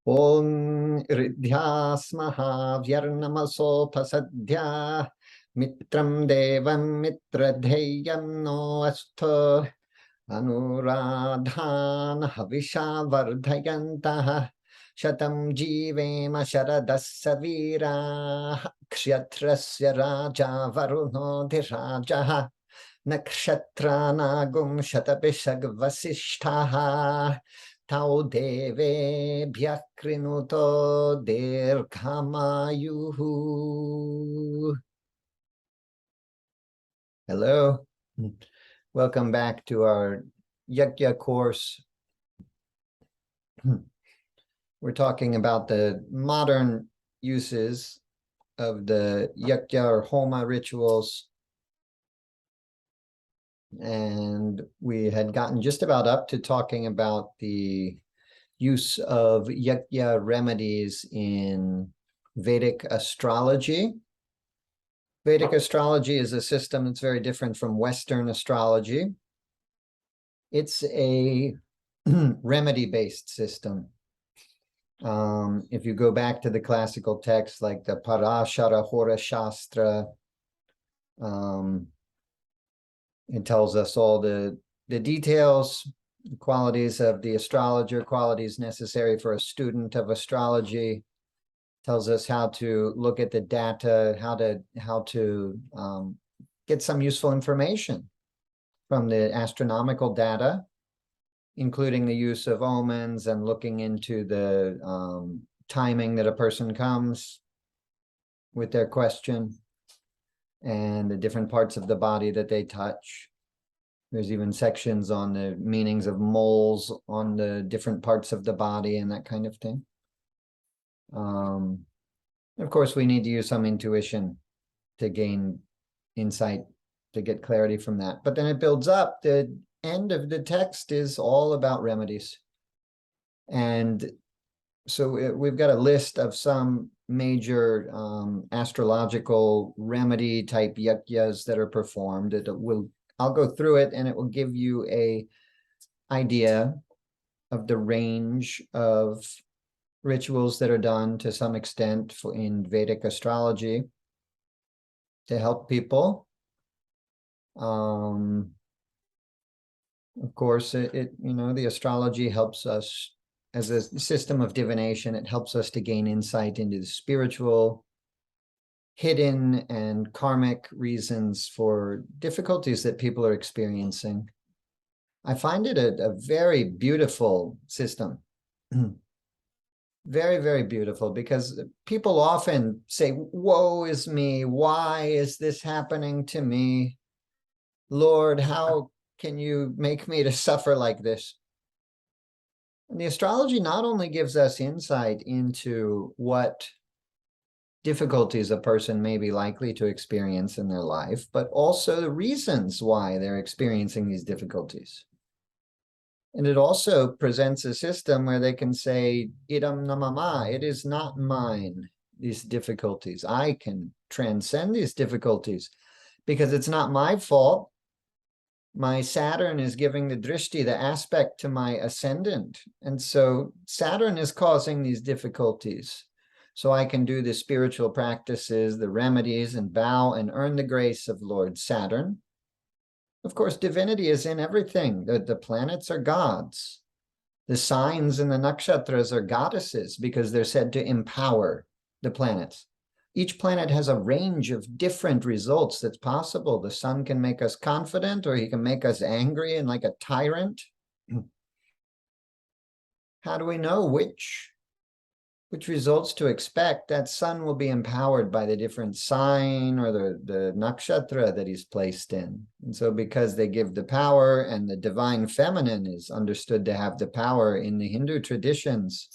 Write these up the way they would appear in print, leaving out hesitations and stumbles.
Om Ridhyasmaha Vyarnamaso Pasadhya Mitram Devam Mitradheyam No Asto Anuradhan Havisha Vardhayantah Shatam Jivema Sharadasa Vira Kshatrasya Raja Varuno Dhirajaha Nakshatranagum Shatabishag Vasishtaha Tau deve bhyakrinuto dirghamayuhu. Hello. Welcome back to our Yajna course. We're talking about the modern uses of the Yajna or Homa rituals. And we had gotten just about up to talking about the use of Yajna remedies in Vedic astrology. Vedic astrology is a system that's very different from Western astrology. It's a remedy-based system. If you go back to the classical texts like the Parashara Hora Shastra, it tells us all the details, the qualities of the astrologer, qualities necessary for a student of astrology, tells us how to look at the data, how to get some useful information from the astronomical data, including the use of omens and looking into the timing that a person comes with their question, and the different parts of the body that they touch. There's even sections on the meanings of moles on the different parts of the body and that kind of thing. Of course, we need to use some intuition to gain insight, to get clarity from that. But then it builds up. The end of the text is all about remedies. And so we've got a list of some major astrological remedy type yajnas that are performed. I'll go through it and it will give you a idea of the range of rituals that are done to some extent in Vedic astrology to help people. Of course, the astrology helps us as a system of divination. It helps us to gain insight into the spiritual, hidden, and karmic reasons for difficulties that people are experiencing. I find it a very beautiful system. Very, very beautiful, because people often say, woe is me, why is this happening to me? Lord, how can you make me to suffer like this? And the astrology not only gives us insight into what difficulties a person may be likely to experience in their life, but also the reasons why they're experiencing these difficulties. And it also presents a system where they can say, idam namama, it is not mine, these difficulties. I can transcend these difficulties because it's not my fault. My Saturn is giving the drishti, the aspect, to my ascendant. And so Saturn is causing these difficulties. So I can do the spiritual practices, the remedies, and bow and earn the grace of Lord Saturn. Of course, divinity is in everything. The planets are gods. The signs and the nakshatras are goddesses because they're said to empower the planets. Each planet has a range of different results that's possible. The sun can make us confident, or he can make us angry and like a tyrant. How do we know which results to expect? That sun will be empowered by the different sign or the nakshatra that he's placed in. And so because they give the power, and the divine feminine is understood to have the power in the Hindu traditions,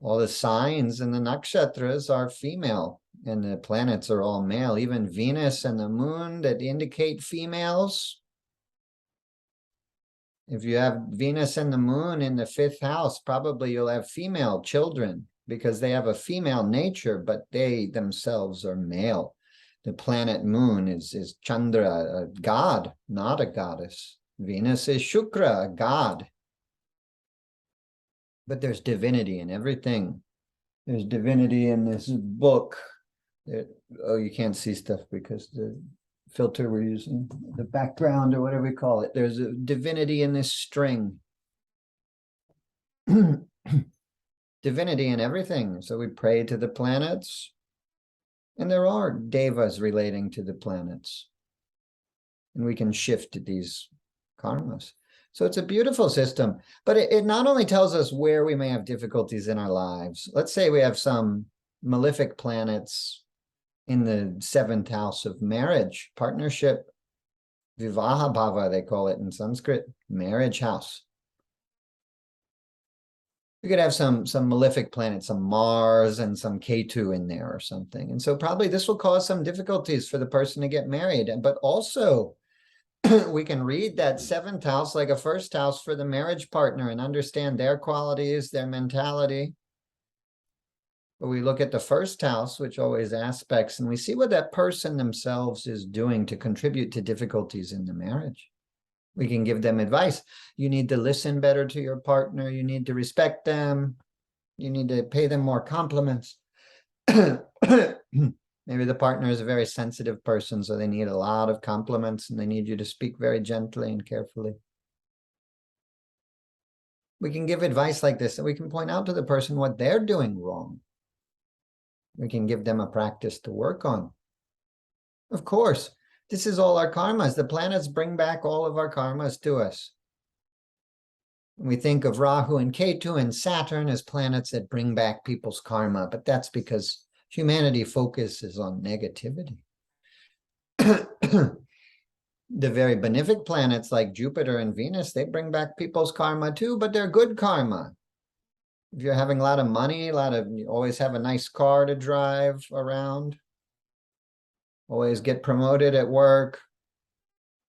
all the signs and the nakshatras are female, and the planets are all male. Even Venus and the moon that indicate females. If you have Venus and the moon in the 5th house, probably you'll have female children because they have a female nature, but they themselves are male. The planet moon is Chandra, a god, not a goddess. Venus is Shukra, a god. But there's divinity in everything. There's divinity in this book. Oh, you can't see stuff because the filter we're using, the background or whatever we call it. There's a divinity in this string. Divinity in everything. So we pray to the planets, and there are devas relating to the planets. And we can shift these karmas. So it's a beautiful system, but it not only tells us where we may have difficulties in our lives. Let's say we have some malefic planets in the 7th house of marriage, partnership, vivaha bhava, they call it in Sanskrit, marriage house. We could have some malefic planets, some Mars and some Ketu in there or something. And so probably this will cause some difficulties for the person to get married. But also, we can read that 7th house like a 1st house for the marriage partner and understand their qualities, their mentality. But we look at the 1st house, which always aspects, and we see what that person themselves is doing to contribute to difficulties in the marriage. We can give them advice. You need to listen better to your partner. You need to respect them. You need to pay them more compliments. Maybe the partner is a very sensitive person, so they need a lot of compliments and they need you to speak very gently and carefully. We can give advice like this, and we can point out to the person what they're doing wrong. We can give them a practice to work on. Of course, this is all our karmas. The planets bring back all of our karmas to us. We think of Rahu and Ketu and Saturn as planets that bring back people's karma, but that's because humanity focuses on negativity. The very benefic planets like Jupiter and Venus, they bring back people's karma too, but they're good karma. If you're having a lot of money, you always have a nice car to drive around, always get promoted at work,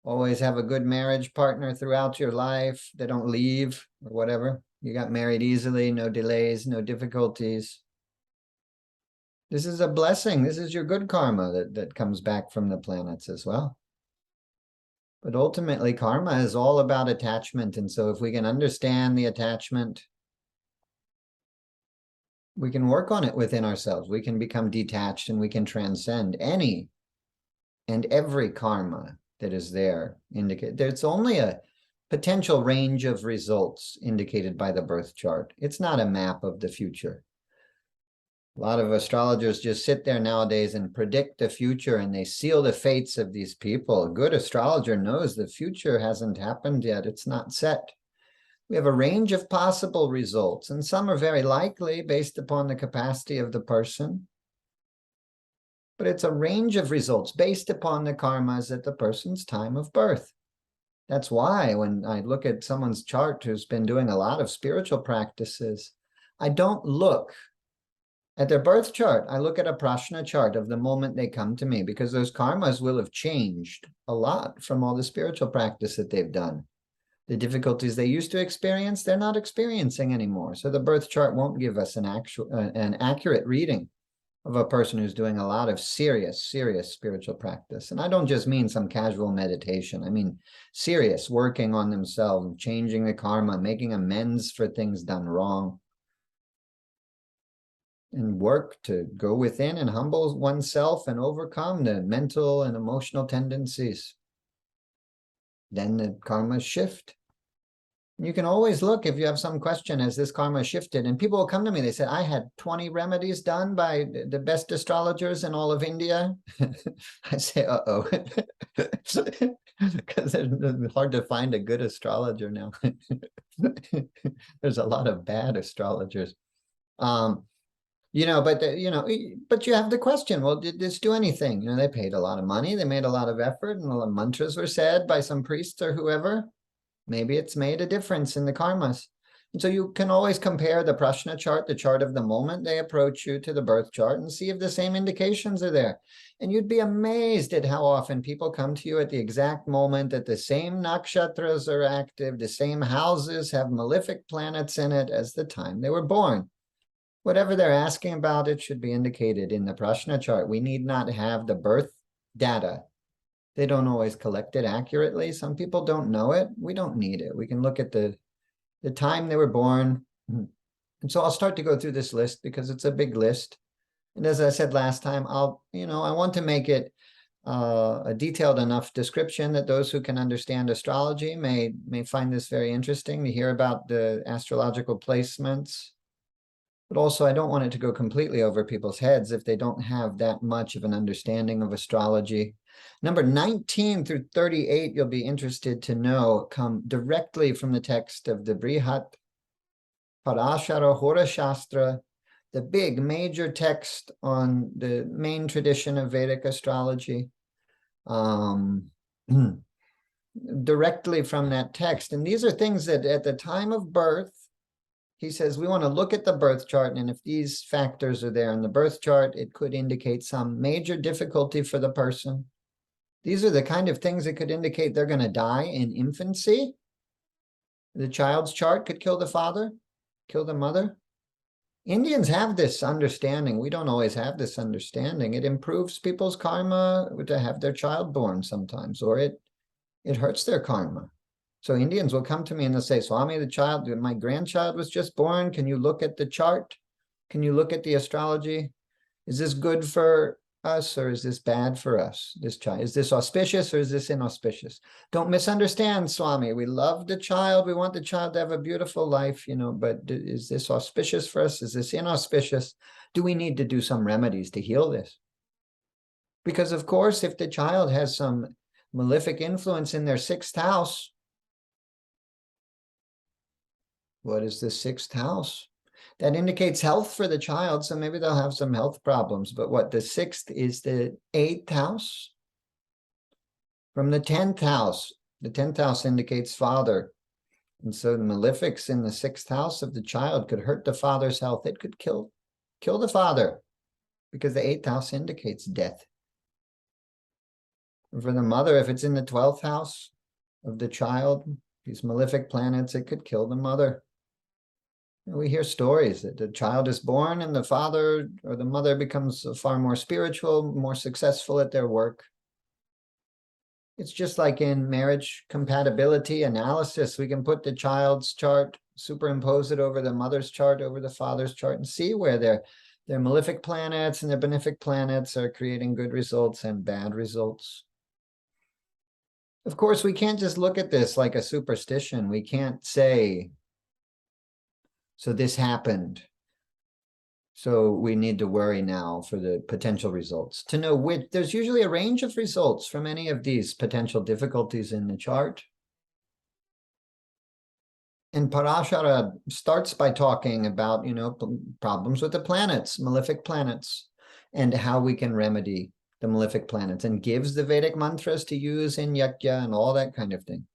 always have a good marriage partner throughout your life. They don't leave or whatever. You got married easily, no delays, no difficulties. This is a blessing. This is your good karma that comes back from the planets as well. But ultimately, karma is all about attachment. And so if we can understand the attachment, we can work on it within ourselves. We can become detached and we can transcend any and every karma that is there. There's only a potential range of results indicated by the birth chart. It's not a map of the future. A lot of astrologers just sit there nowadays and predict the future, and they seal the fates of these people. A good astrologer knows the future hasn't happened yet. It's not set. We have a range of possible results, and some are very likely based upon the capacity of the person. But it's a range of results based upon the karmas at the person's time of birth. That's why when I look at someone's chart who's been doing a lot of spiritual practices, I don't look at their birth chart. I look at a prashna chart of the moment they come to me, because those karmas will have changed a lot from all the spiritual practice that they've done. The difficulties they used to experience, they're not experiencing anymore. So the birth chart won't give us an accurate reading of a person who's doing a lot of serious spiritual practice. And I don't just mean some casual meditation. I mean serious, working on themselves, changing the karma, making amends for things done wrong, and work to go within and humble oneself and overcome the mental and emotional tendencies. Then the karma shift. You can always look if you have some question, has this karma shifted? And people will come to me, they said, I had 20 remedies done by the best astrologers in all of India. I say, uh-oh. Because it's hard to find a good astrologer now. There's a lot of bad astrologers. But you have the question, well, did this do anything? They paid a lot of money, they made a lot of effort, and a lot of mantras were said by some priests or whoever. Maybe it's made a difference in the karmas. And so you can always compare the prashna chart, the chart of the moment they approach you, to the birth chart and see if the same indications are there. And you'd be amazed at how often people come to you at the exact moment that the same nakshatras are active, the same houses have malefic planets in it as the time they were born. Whatever they're asking about, it should be indicated in the prashna chart. We need not have the birth data. They don't always collect it accurately. Some people don't know it. We don't need it. We can look at the time they were born, And so I'll start to go through this list because it's a big list. And as I said last time, I want to make it a detailed enough description that those who can understand astrology may find this very interesting to hear about the astrological placements. But also, I don't want it to go completely over people's heads if they don't have that much of an understanding of astrology. Number 19 through 38, you'll be interested to know, come directly from the text of the Brihat Parashara Hora Shastra, the big major text on the main tradition of Vedic astrology, directly from that text. And these are things that at the time of birth, he says, we want to look at the birth chart, and if these factors are there in the birth chart, it could indicate some major difficulty for the person. These are the kind of things that could indicate they're going to die in infancy. The child's chart could kill the father, kill the mother. Indians have this understanding. We don't always have this understanding. It improves people's karma to have their child born sometimes, or it hurts their karma. So Indians will come to me and they'll say, Swami, my grandchild was just born. Can you look at the chart? Can you look at the astrology? Is this good for us or is this bad for us, this child? Is this auspicious or is this inauspicious? Don't misunderstand, Swami. We love the child. We want the child to have a beautiful life, but is this auspicious for us? Is this inauspicious? Do we need to do some remedies to heal this? Because, of course, if the child has some malefic influence in their sixth house, what is the sixth house? That indicates health for the child, so maybe they'll have some health problems. But what, the sixth is the eighth house? From the 10th house. The 10th house indicates father. And so the malefics in the sixth house of the child could hurt the father's health. It could kill the father, because the eighth house indicates death. And for the mother, if it's in the 12th house of the child, these malefic planets, it could kill the mother. We hear stories that the child is born and the father or the mother becomes far more spiritual, more successful at their work. It's just like in marriage compatibility analysis. We can put the child's chart, superimpose it over the mother's chart, over the father's chart, and see where their malefic planets and their benefic planets are creating good results and bad results. Of course, we can't just look at this like a superstition. We can't say, so this happened, so we need to worry now for the potential results. To know which, there's usually a range of results from any of these potential difficulties in the chart. And Parashara starts by talking about, problems with the planets, malefic planets, and how we can remedy the malefic planets, and gives the Vedic mantras to use in Yajam and all that kind of thing.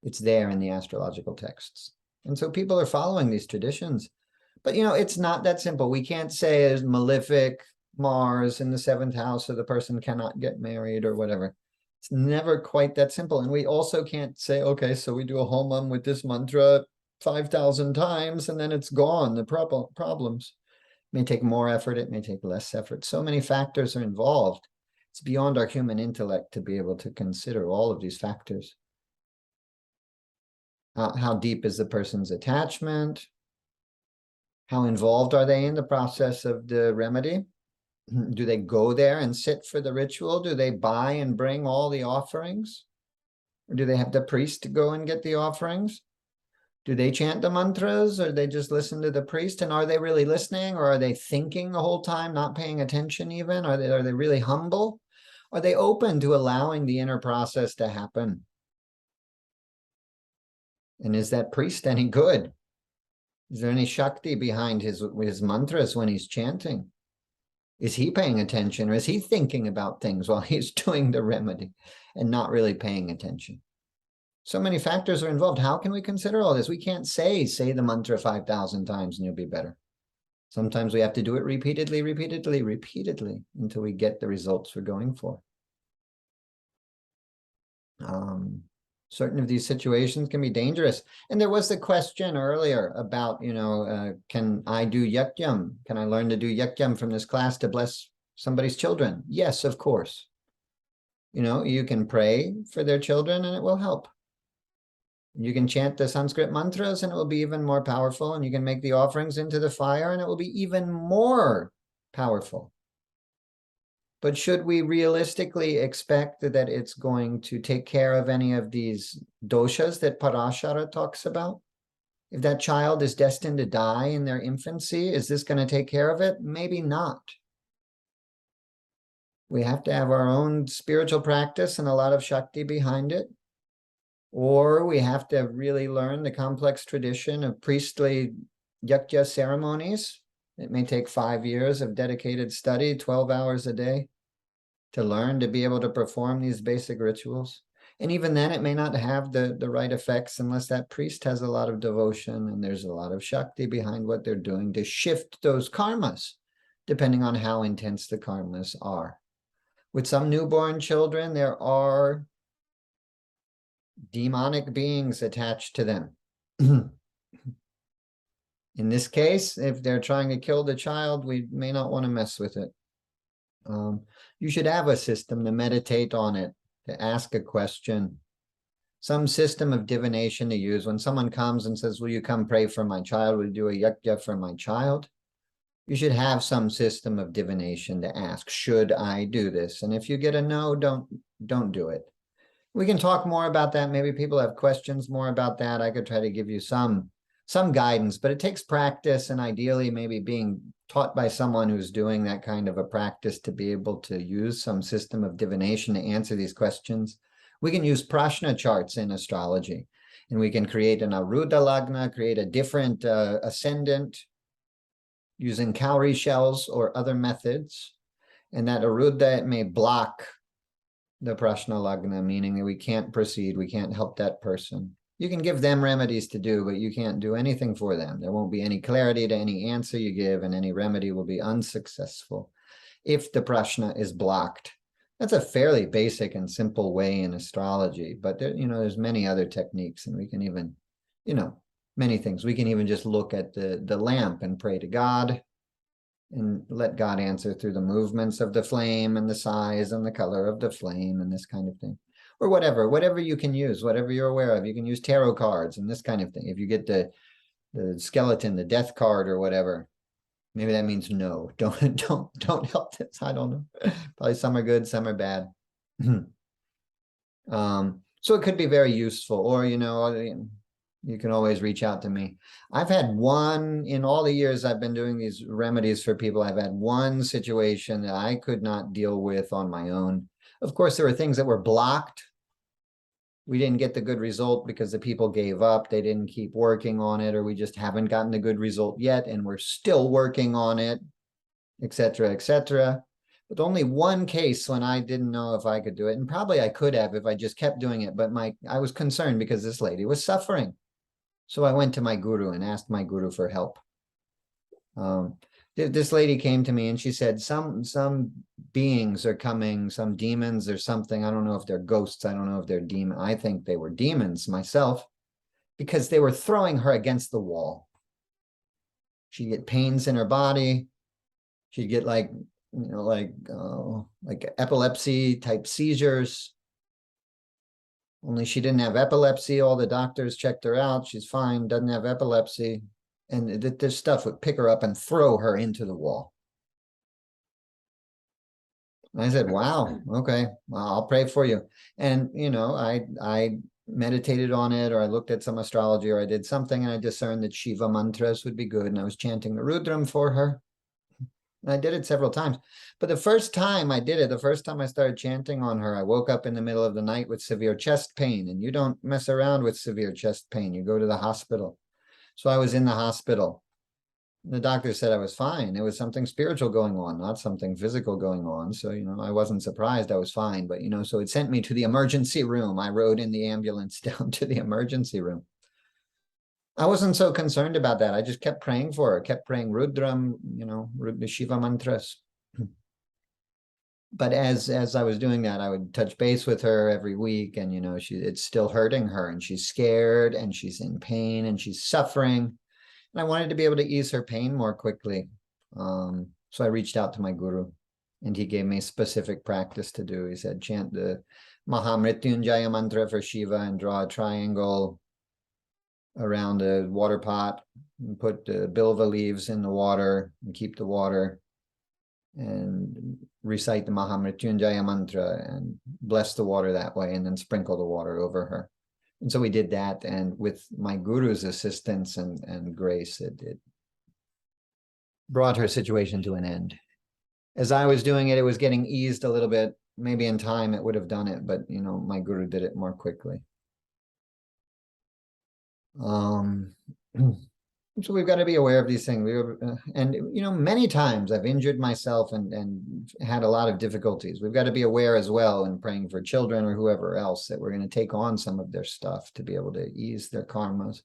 It's there in the astrological texts. And so people are following these traditions. But, it's not that simple. We can't say there's malefic Mars in the 7th house, so the person cannot get married or whatever. It's never quite that simple. And we also can't say, okay, so we do a homam with this mantra 5,000 times and then it's gone. The problems may take more effort. It may take less effort. So many factors are involved. It's beyond our human intellect to be able to consider all of these factors. How deep is the person's attachment? How involved are they in the process of the remedy? Do they go there and sit for the ritual? Do they buy and bring all the offerings? Or do they have the priest to go and get the offerings? Do they chant the mantras, or they just listen to the priest? And are they really listening, or are they thinking the whole time, not paying attention even? Are they really humble? Are they open to allowing the inner process to happen? And is that priest any good? Is there any Shakti behind his mantras when he's chanting? Is he paying attention, or is he thinking about things while he's doing the remedy and not really paying attention? So many factors are involved. How can we consider all this? We can't say the mantra 5,000 times and you'll be better. Sometimes we have to do it repeatedly until we get the results we're going for. Certain of these situations can be dangerous. And there was the question earlier about, can I do Yajam? Can I learn to do Yajam from this class to bless somebody's children? Yes, of course. You can pray for their children and it will help. You can chant the Sanskrit mantras and it will be even more powerful, and you can make the offerings into the fire and it will be even more powerful. But should we realistically expect that it's going to take care of any of these doshas that Parashara talks about? If that child is destined to die in their infancy, is this going to take care of it? Maybe not. We have to have our own spiritual practice and a lot of Shakti behind it. Or we have to really learn the complex tradition of priestly yakya ceremonies. It may take 5 years of dedicated study, 12 hours a day, to learn to be able to perform these basic rituals. And even then, it may not have the right effects unless that priest has a lot of devotion and there's a lot of Shakti behind what they're doing to shift those karmas, depending on how intense the karmas are. With some newborn children, there are demonic beings attached to them. In this case, if they're trying to kill the child, we may not want to mess with it. You should have a system to meditate on it, to ask a question, some system of divination to use. When someone comes and says, will you come pray for my child? Will you do a yakya for my child? You should have some system of divination to ask, should I do this? And if you get a no, don't do it. We can talk more about that. Maybe people have questions more about that. I could try to give you some guidance, but it takes practice, and ideally maybe being taught by someone who's doing that kind of a practice to be able to use some system of divination to answer these questions. We can use prashna charts in astrology, and we can create an Arudha Lagna, create a different ascendant using cowrie shells or other methods. And that Arudha may block the prashna lagna, meaning that we can't proceed, we can't help that person. You can give them remedies to do, but you can't do anything for them. There won't be any clarity to any answer you give, and any remedy will be unsuccessful if the prashna is blocked. That's a fairly basic and simple way in astrology, but there, there's many other techniques, and we can even, many things. We can even just look at the lamp and pray to God and let God answer through the movements of the flame and the size and the color of the flame and this kind of thing. Or whatever you can use, whatever you're aware of. You can use tarot cards and this kind of thing. If you get the skeleton, the death card or whatever, maybe that means no, don't help this. I don't know. Probably some are good, some are bad. So it could be very useful, or, you can always reach out to me. I've had one, in all the years I've been doing these remedies for people, I've had one situation that I could not deal with on my own. Of course, there were things that were blocked. We didn't get the good result because the people gave up. They didn't keep working on it, or we just haven't gotten the good result yet, and we're still working on it, etc., etc. But only one case when I didn't know if I could do it, and probably I could have if I just kept doing it, but I was concerned because this lady was suffering. So I went to my guru and asked my guru for help. This lady came to me and she said, some beings are coming, some demons or something. I don't know if they're ghosts. I don't know if they're demons. I think they were demons myself, because they were throwing her against the wall. She'd get pains in her body. She'd get like epilepsy type seizures. Only she didn't have epilepsy. All the doctors checked her out. She's fine, doesn't have epilepsy. And this stuff would pick her up and throw her into the wall. I said, wow, okay, well, I'll pray for you. And, I meditated on it, or I looked at some astrology, or I did something, and I discerned that Shiva mantras would be good. And I was chanting the Rudram for her. And I did it several times. But the first time I did it, the first time I started chanting on her, I woke up in the middle of the night with severe chest pain. And you don't mess around with severe chest pain. You go to the hospital. So I was in the hospital. The doctor said I was fine. There was something spiritual going on, not something physical going on. So, I wasn't surprised. I was fine. But, so it sent me to the emergency room. I rode in the ambulance down to the emergency room. I wasn't so concerned about that. I just kept praying for her, kept praying Rudram, Rudra Shiva mantras. But as I was doing that, I would touch base with her every week, and it's still hurting her, and she's scared, and she's in pain, and she's suffering. And I wanted to be able to ease her pain more quickly. So I reached out to my guru, and he gave me specific practice to do. He said, chant the Mahamrityunjaya mantra for Shiva and draw a triangle around a water pot and put bilva leaves in the water and keep the water and recite the Mahamrityunjaya mantra and bless the water that way, and then sprinkle the water over her. And so we did that, and with my guru's assistance and grace, it brought her situation to an end. As I was doing it, it was getting eased a little bit. Maybe in time it would have done it, but my guru did it more quickly. So we've got to be aware of these things. And many times I've injured myself and had a lot of difficulties. We've got to be aware as well in praying for children or whoever else that we're going to take on some of their stuff to be able to ease their karmas.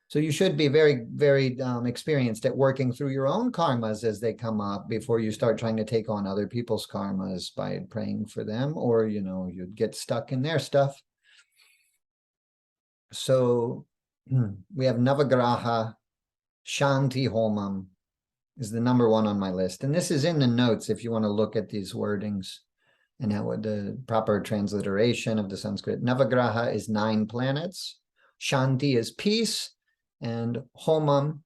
So you should be very, very experienced at working through your own karmas as they come up before you start trying to take on other people's karmas by praying for them, or, you'd get stuck in their stuff. So we have Navagraha Shanti Homam is the number one on my list. And this is in the notes if you want to look at these wordings and how the proper transliteration of the Sanskrit. Navagraha is 9 planets. Shanti is peace. And Homam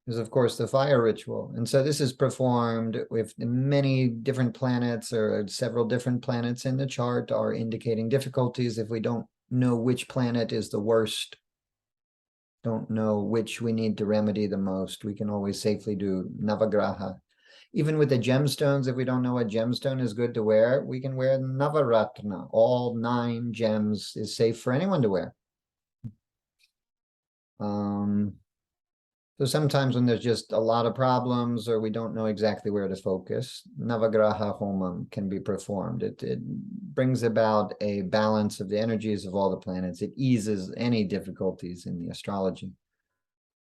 is, of course, the fire ritual. And so this is performed with many different planets, or several different planets in the chart are indicating difficulties. If we don't know which planet is the worst, don't know which we need to remedy the most, we can always safely do Navagraha. Even with the gemstones, if we don't know what gemstone is good to wear, we can wear Navaratna. All 9 gems is safe for anyone to wear. So sometimes when there's just a lot of problems or we don't know exactly where to focus, Navagraha Homam can be performed. It brings about a balance of the energies of all the planets. It eases any difficulties in the astrology.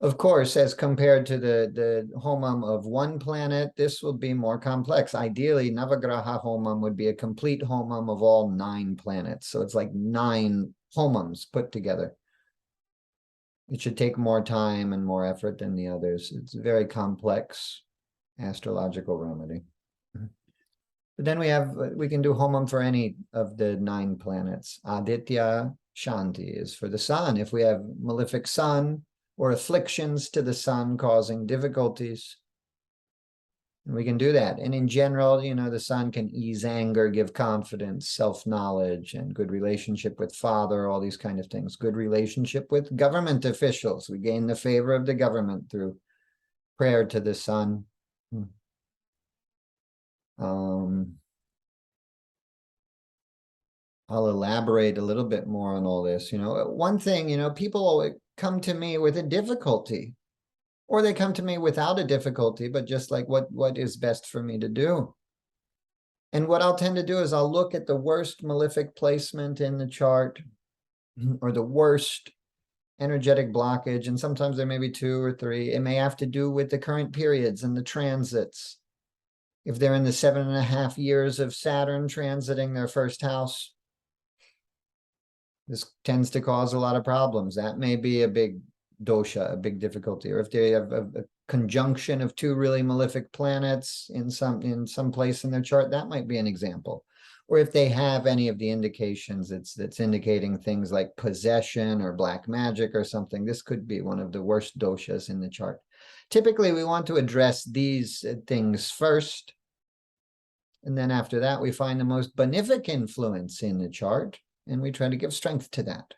Of course, as compared to the Homam of one planet, this will be more complex. Ideally, Navagraha Homam would be a complete Homam of all 9 planets. So it's like 9 Homams put together. It should take more time and more effort than the others. It's a very complex astrological remedy. But then we can do Homam for any of the 9 planets. Aditya Shanti is for the sun. If we have malefic sun or afflictions to the sun causing difficulties, and we can do that. And in general, the sun can ease anger, give confidence, self-knowledge, and good relationship with father, all these kind of things. Good relationship with government officials. We gain the favor of the government through prayer to the sun. I'll elaborate a little bit more on all this. One thing, people come to me with a difficulty, or they come to me without a difficulty, but just like, what is best for me to do? And what I'll tend to do is I'll look at the worst malefic placement in the chart, or the worst energetic blockage. And sometimes there may be 2 or 3. It may have to do with the current periods and the transits. If they're in the 7.5 years of Saturn transiting their first house, this tends to cause a lot of problems. That may be a big dosha, a big difficulty. Or if they have a conjunction of 2 really malefic planets in some place in their chart, that might be an example. Or if they have any of the indications that's indicating things like possession or black magic or something, this could be one of the worst doshas in the chart. Typically, we want to address these things first. And then after that, we find the most benefic influence in the chart, and we try to give strength to that.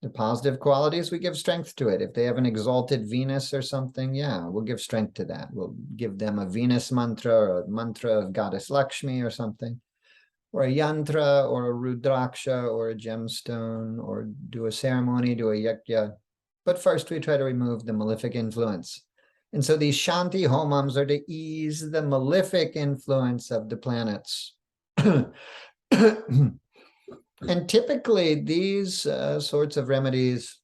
The positive qualities, we give strength to it. If they have an exalted Venus or something, yeah, we'll give strength to that. We'll give them a Venus mantra, or a mantra of Goddess Lakshmi or something, or a yantra, or a rudraksha, or a gemstone, or do a ceremony, do a yakya. But first, we try to remove the malefic influence. And so these Shanti Homams are to ease the malefic influence of the planets. And typically, these sorts of remedies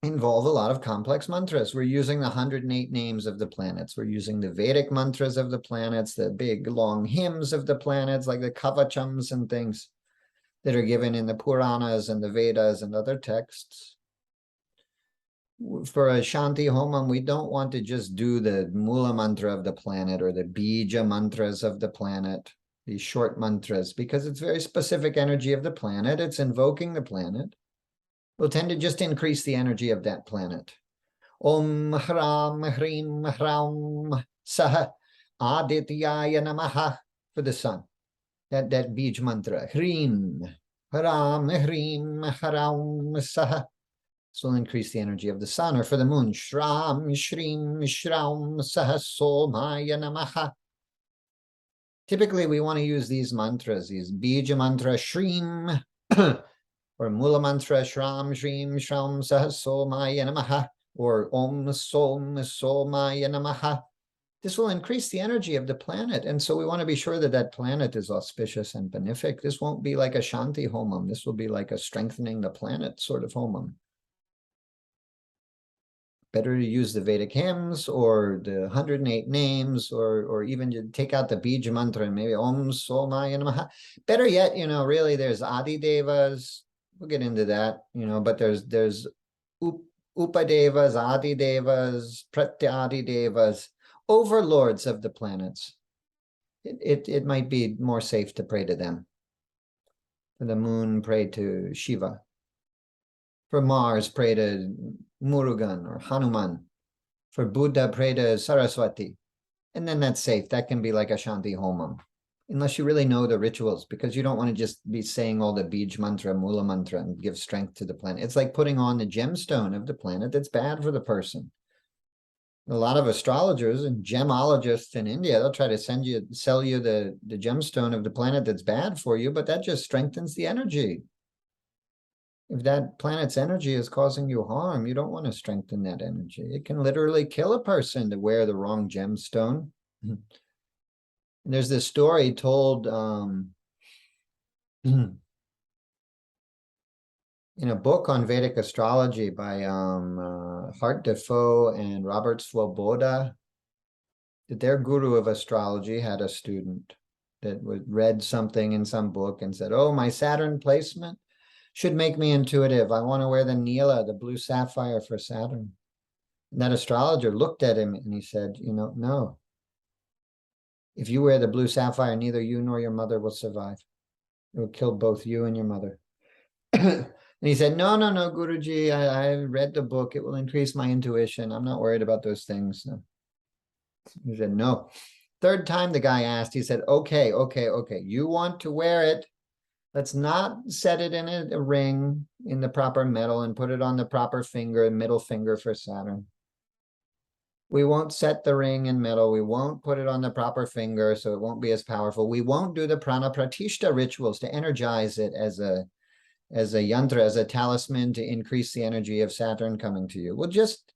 involve a lot of complex mantras. We're using the 108 names of the planets. We're using the Vedic mantras of the planets, the big, long hymns of the planets, like the Kavachams and things that are given in the Puranas and the Vedas and other texts. For a Shanti Homam, we don't want to just do the Mula mantra of the planet or the Bija mantras of the planet. these short mantras, because it's very specific energy of the planet. It's invoking the planet. We'll tend to just increase the energy of that planet. Om Hram Hrim Hram Sah Adityaya Namaha for the sun. That Bij mantra. Hrim Hram Hrim Hram Sah. This will increase the energy of the sun. Or for the moon. Shram Shrim Shram Sah Somaya Namaha. Typically, we want to use these mantras, these Bija mantra Shrim or Mula mantra Shram Shrim Shram Sah Somaya Namaha. Or Om Som Somaya Namaha. This will increase the energy of the planet. And so we want to be sure that that planet is auspicious and benefic. This won't be like a Shanti homam. This will be like a strengthening the planet sort of homam. Better to use the Vedic hymns or the 108 names, or even to take out the Bija mantra and maybe Om Somaya Namaha. Better yet, really there's Adi Devas. We'll get into that, but there's Upadevas, Adi Devas, Pratyadi Devas, overlords of the planets. It might be more safe to pray to them. For the moon, pray to Shiva. For Mars, pray to Murugan or Hanuman. For Buddha, pray to Saraswati. And then that's safe. That can be like a Shanti Homam. Unless you really know the rituals, because you don't want to just be saying all the Bij mantra, Mula mantra, and give strength to the planet. It's like putting on the gemstone of the planet that's bad for the person. A lot of astrologers and gemologists in India, they'll try to sell you the gemstone of the planet that's bad for you, but that just strengthens the energy. If that planet's energy is causing you harm, you don't want to strengthen that energy. It can literally kill a person to wear the wrong gemstone. There's this story told in a book on Vedic astrology by Hart Defoe and Robert Swoboda, that their guru of astrology had a student that read something in some book and said, oh, my Saturn placement should make me intuitive. I want to wear the Nila, the blue sapphire for Saturn. And that astrologer looked at him and he said, no. If you wear the blue sapphire, neither you nor your mother will survive. It will kill both you and your mother. And he said, no, Guruji, I read the book. It will increase my intuition. I'm not worried about those things. No. He said, no. Third time the guy asked, he said, okay. You want to wear it. Let's not set it in a ring in the proper metal and put it on the proper finger, middle finger for Saturn. We won't set the ring in metal. We won't put it on the proper finger, so it won't be as powerful. We won't do the prana pratishta rituals to energize it as a yantra, as a talisman to increase the energy of Saturn coming to you. We'll just,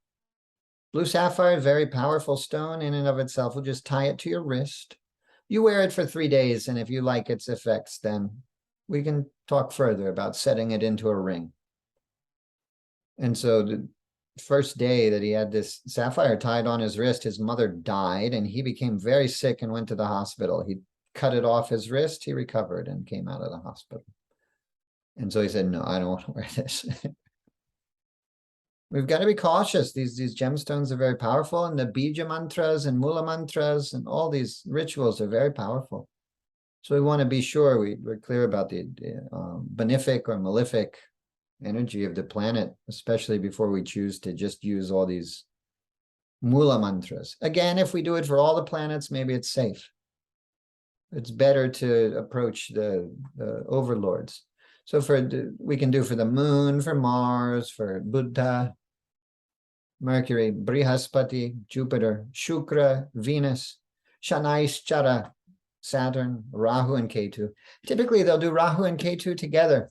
blue sapphire, very powerful stone in and of itself. We'll just tie it to your wrist. You wear it for 3 days, and if you like its effects, then we can talk further about setting it into a ring. And so the first day that he had this sapphire tied on his wrist, his mother died, and he became very sick and went to the hospital. He cut it off his wrist, he recovered and came out of the hospital. And so he said, no, I don't want to wear this. We've got to be cautious. These gemstones are very powerful, and the Bija mantras and Mula mantras and all these rituals are very powerful. So we want to be sure we're clear about the benefic or malefic energy of the planet, especially before we choose to just use all these Mula mantras. Again, if we do it for all the planets, maybe it's safe. It's better to approach the overlords. So we can do for the moon, for Mars, for Buddha, Mercury, Brihaspati, Jupiter, Shukra, Venus, Shanaishchara, Saturn, Rahu, and Ketu. Typically, they'll do Rahu and Ketu together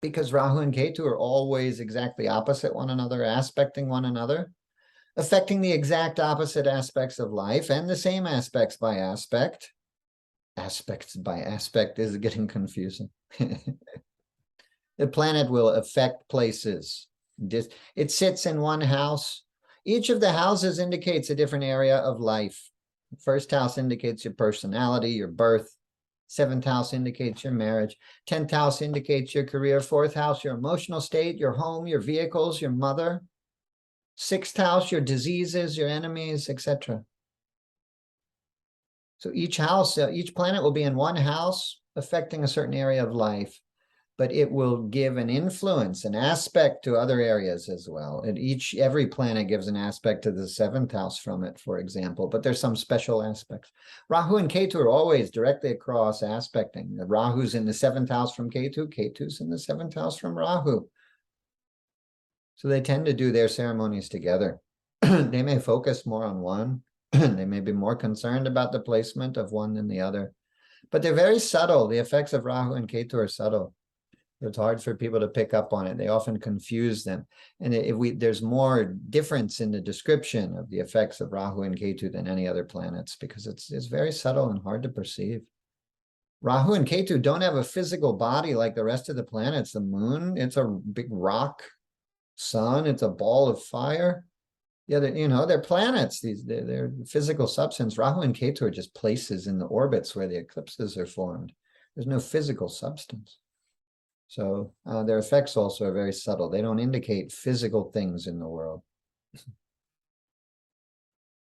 because Rahu and Ketu are always exactly opposite one another, aspecting one another, affecting the exact opposite aspects of life and the same aspects by aspect. Aspects by aspect is getting confusing. The planet will affect places. It sits in one house. Each of the houses indicates a different area of life. The first house indicates your personality, your birth. 7th house indicates your marriage. 10th house indicates your career. 4th house, your emotional state, your home, your vehicles, your mother. 6th house, your diseases, your enemies, etc. So each house, each planet will be in one house affecting a certain area of life, but it will give an influence, an aspect to other areas as well. And every planet gives an aspect to the seventh house from it, for example, but there's some special aspects. Rahu and Ketu are always directly across aspecting. The Rahu's in the seventh house from Ketu, Ketu's in the seventh house from Rahu. So they tend to do their ceremonies together. They may focus more on one. They may be more concerned about the placement of one than the other. But they're very subtle. The effects of Rahu and Ketu are subtle. It's hard for people to pick up on it. They often confuse them. And there's more difference in the description of the effects of Rahu and Ketu than any other planets, because it's very subtle and hard to perceive. Rahu and Ketu don't have a physical body like the rest of the planets. The moon, it's a big rock. Sun, it's a ball of fire. Yeah, they're planets. They're physical substance. Rahu and Ketu are just places in the orbits where the eclipses are formed. There's no physical substance. So their effects also are very subtle. They don't indicate physical things in the world.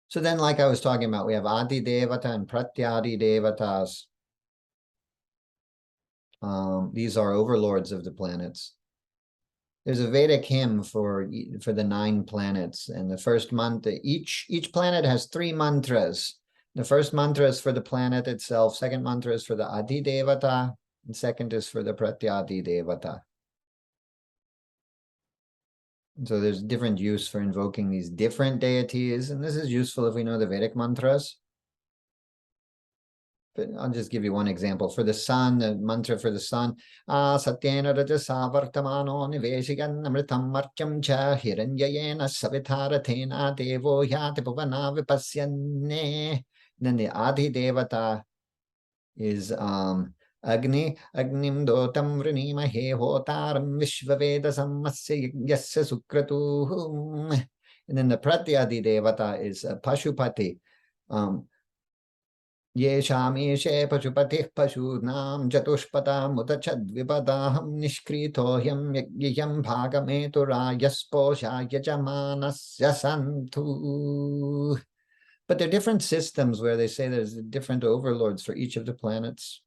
So then, like I was talking about, we have Adi Devata and Pratyadi Devatas. These are overlords of the planets. There's a Vedic hymn for the 9 planets, and the first mantra, each planet has 3 mantras. The first mantra is for the planet itself, second mantra is for the Adi Devata, and second is for the Pratyadi Devata. So there's different use for invoking these different deities, and this is useful if we know the Vedic mantras. But I'll just give you one example. For the sun, the mantra for the sun, Satyena Rajasa Vartamano Niveshigan Amritam Martyam Cha Hiranyayena Savitarathena Devo Yati Bhavana Vipasyane. Then the Adi Devata is Agni Agnim Dotam Vrinimahe Hotaram Vishvaveda Sammasya Yasya Sukratu. And then the Pratyadi Devata is Pashupati. Yeshameshe Pashupatih Pashunam Jatushpatam Utachadvipataham Nishkritohyam Yagyam Bhagametura Yasposha Yajamanasya Santu. But there are different systems where they say there's different overlords for each of the planets.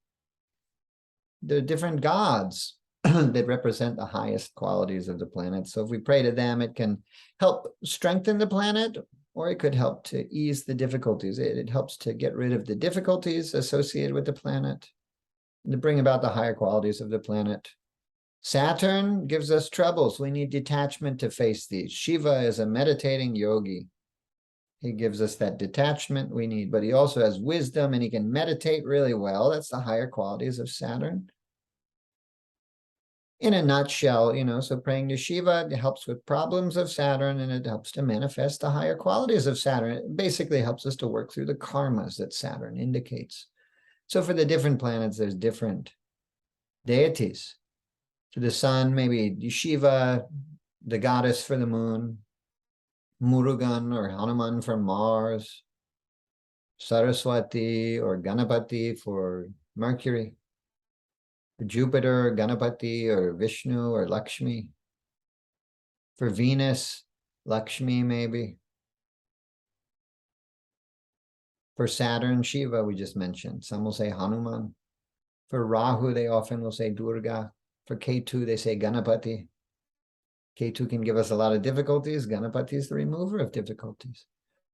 There are different gods that represent the highest qualities of the planet. So if we pray to them, it can help strengthen the planet, or it could help to ease the difficulties. It helps to get rid of the difficulties associated with the planet and to bring about the higher qualities of the planet. Saturn gives us troubles. We need detachment to face these. Shiva is a meditating yogi. He gives us that detachment we need, but he also has wisdom and he can meditate really well. That's the higher qualities of Saturn. In a nutshell, so praying to Shiva, it helps with problems of Saturn, and it helps to manifest the higher qualities of Saturn. It basically helps us to work through the karmas that Saturn indicates. So for the different planets, there's different deities. For the sun, maybe Shiva, the goddess for the moon, Murugan or Hanuman for Mars, Saraswati or Ganapati for Mercury, for Jupiter, Ganapati or Vishnu or Lakshmi, for Venus, Lakshmi maybe, for Saturn, Shiva we just mentioned. Some will say Hanuman. For Rahu, they often will say Durga. For Ketu, they say Ganapati. Ketu can give us a lot of difficulties. Ganapati is the remover of difficulties.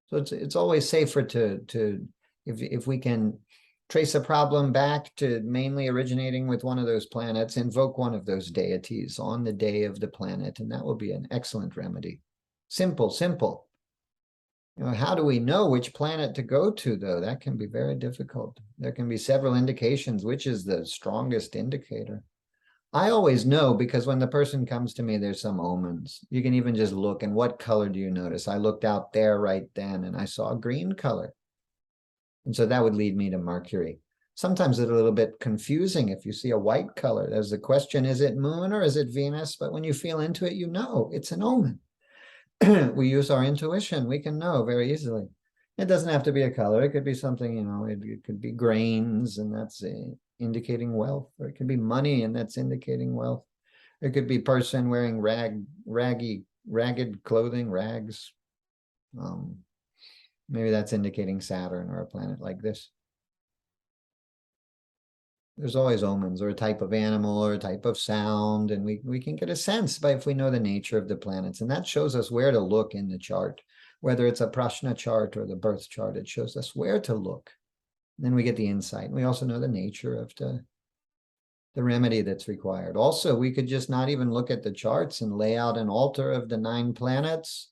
So it's always safer to if we can trace a problem back to mainly originating with one of those planets, invoke one of those deities on the day of the planet, and that will be an excellent remedy. Simple, simple. How do we know which planet to go to, though? That can be very difficult. There can be several indications. Which is the strongest indicator? I always know because when the person comes to me, there's some omens. You can even just look, and what color do you notice? I looked out there right then, and I saw a green color. And so that would lead me to Mercury. Sometimes it's a little bit confusing if you see a white color. There's the question, is it moon or is it Venus? But when you feel into it, you know it's an omen. We use our intuition. We can know very easily. It doesn't have to be a color. It could be something, it could be grains, and that's indicating wealth. Or it could be money, and that's indicating wealth. It could be person wearing ragged clothing, rags. Maybe that's indicating Saturn or a planet like this. There's always omens, or a type of animal, or a type of sound, and we can get a sense by if we know the nature of the planets, and that shows us where to look in the chart. Whether it's a prashna chart or the birth chart, it shows us where to look. And then we get the insight. We also know the nature of the remedy that's required. Also, we could just not even look at the charts and lay out an altar of the 9 planets.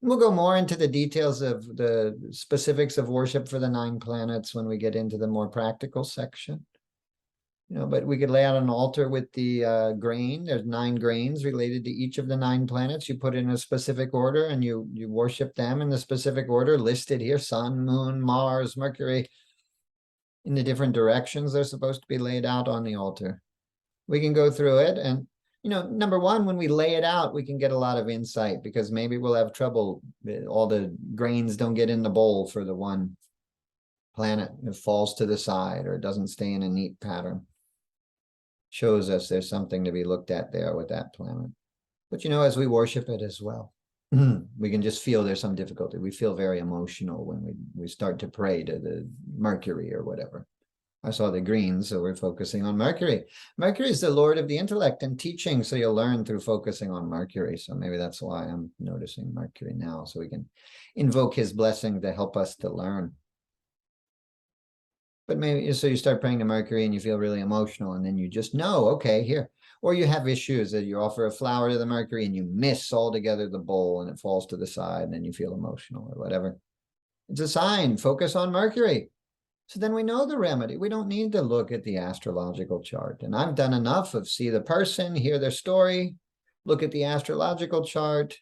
And we'll go more into the details of the specifics of worship for the 9 planets when we get into the more practical section. But we could lay out an altar with the grain. There's 9 grains related to each of the 9 planets. You put in a specific order and you worship them in the specific order listed here: Sun, Moon, Mars, Mercury, in the different directions they're supposed to be laid out on the altar. We can go through it, and number one, when we lay it out, we can get a lot of insight, because maybe we'll have trouble. All the grains don't get in the bowl for the one planet. It falls to the side, or it doesn't stay in a neat pattern. Shows us there's something to be looked at there with that planet. But as we worship it as well, we can just feel there's some difficulty. We feel very emotional when we start to pray to the Mercury or whatever. I saw the green, so we're focusing on Mercury. Mercury is the lord of the intellect and teaching, so you'll learn through focusing on Mercury. So maybe that's why I'm noticing Mercury now, so we can invoke his blessing to help us to learn. But maybe, so you start praying to Mercury and you feel really emotional, and then you just know, okay, here. Or you have issues that you offer a flower to the Mercury and you miss altogether the bowl and it falls to the side, and then you feel emotional or whatever. It's a sign, focus on Mercury. So then we know the remedy. We don't need to look at the astrological chart. And I've done enough of see the person, hear their story, look at the astrological chart.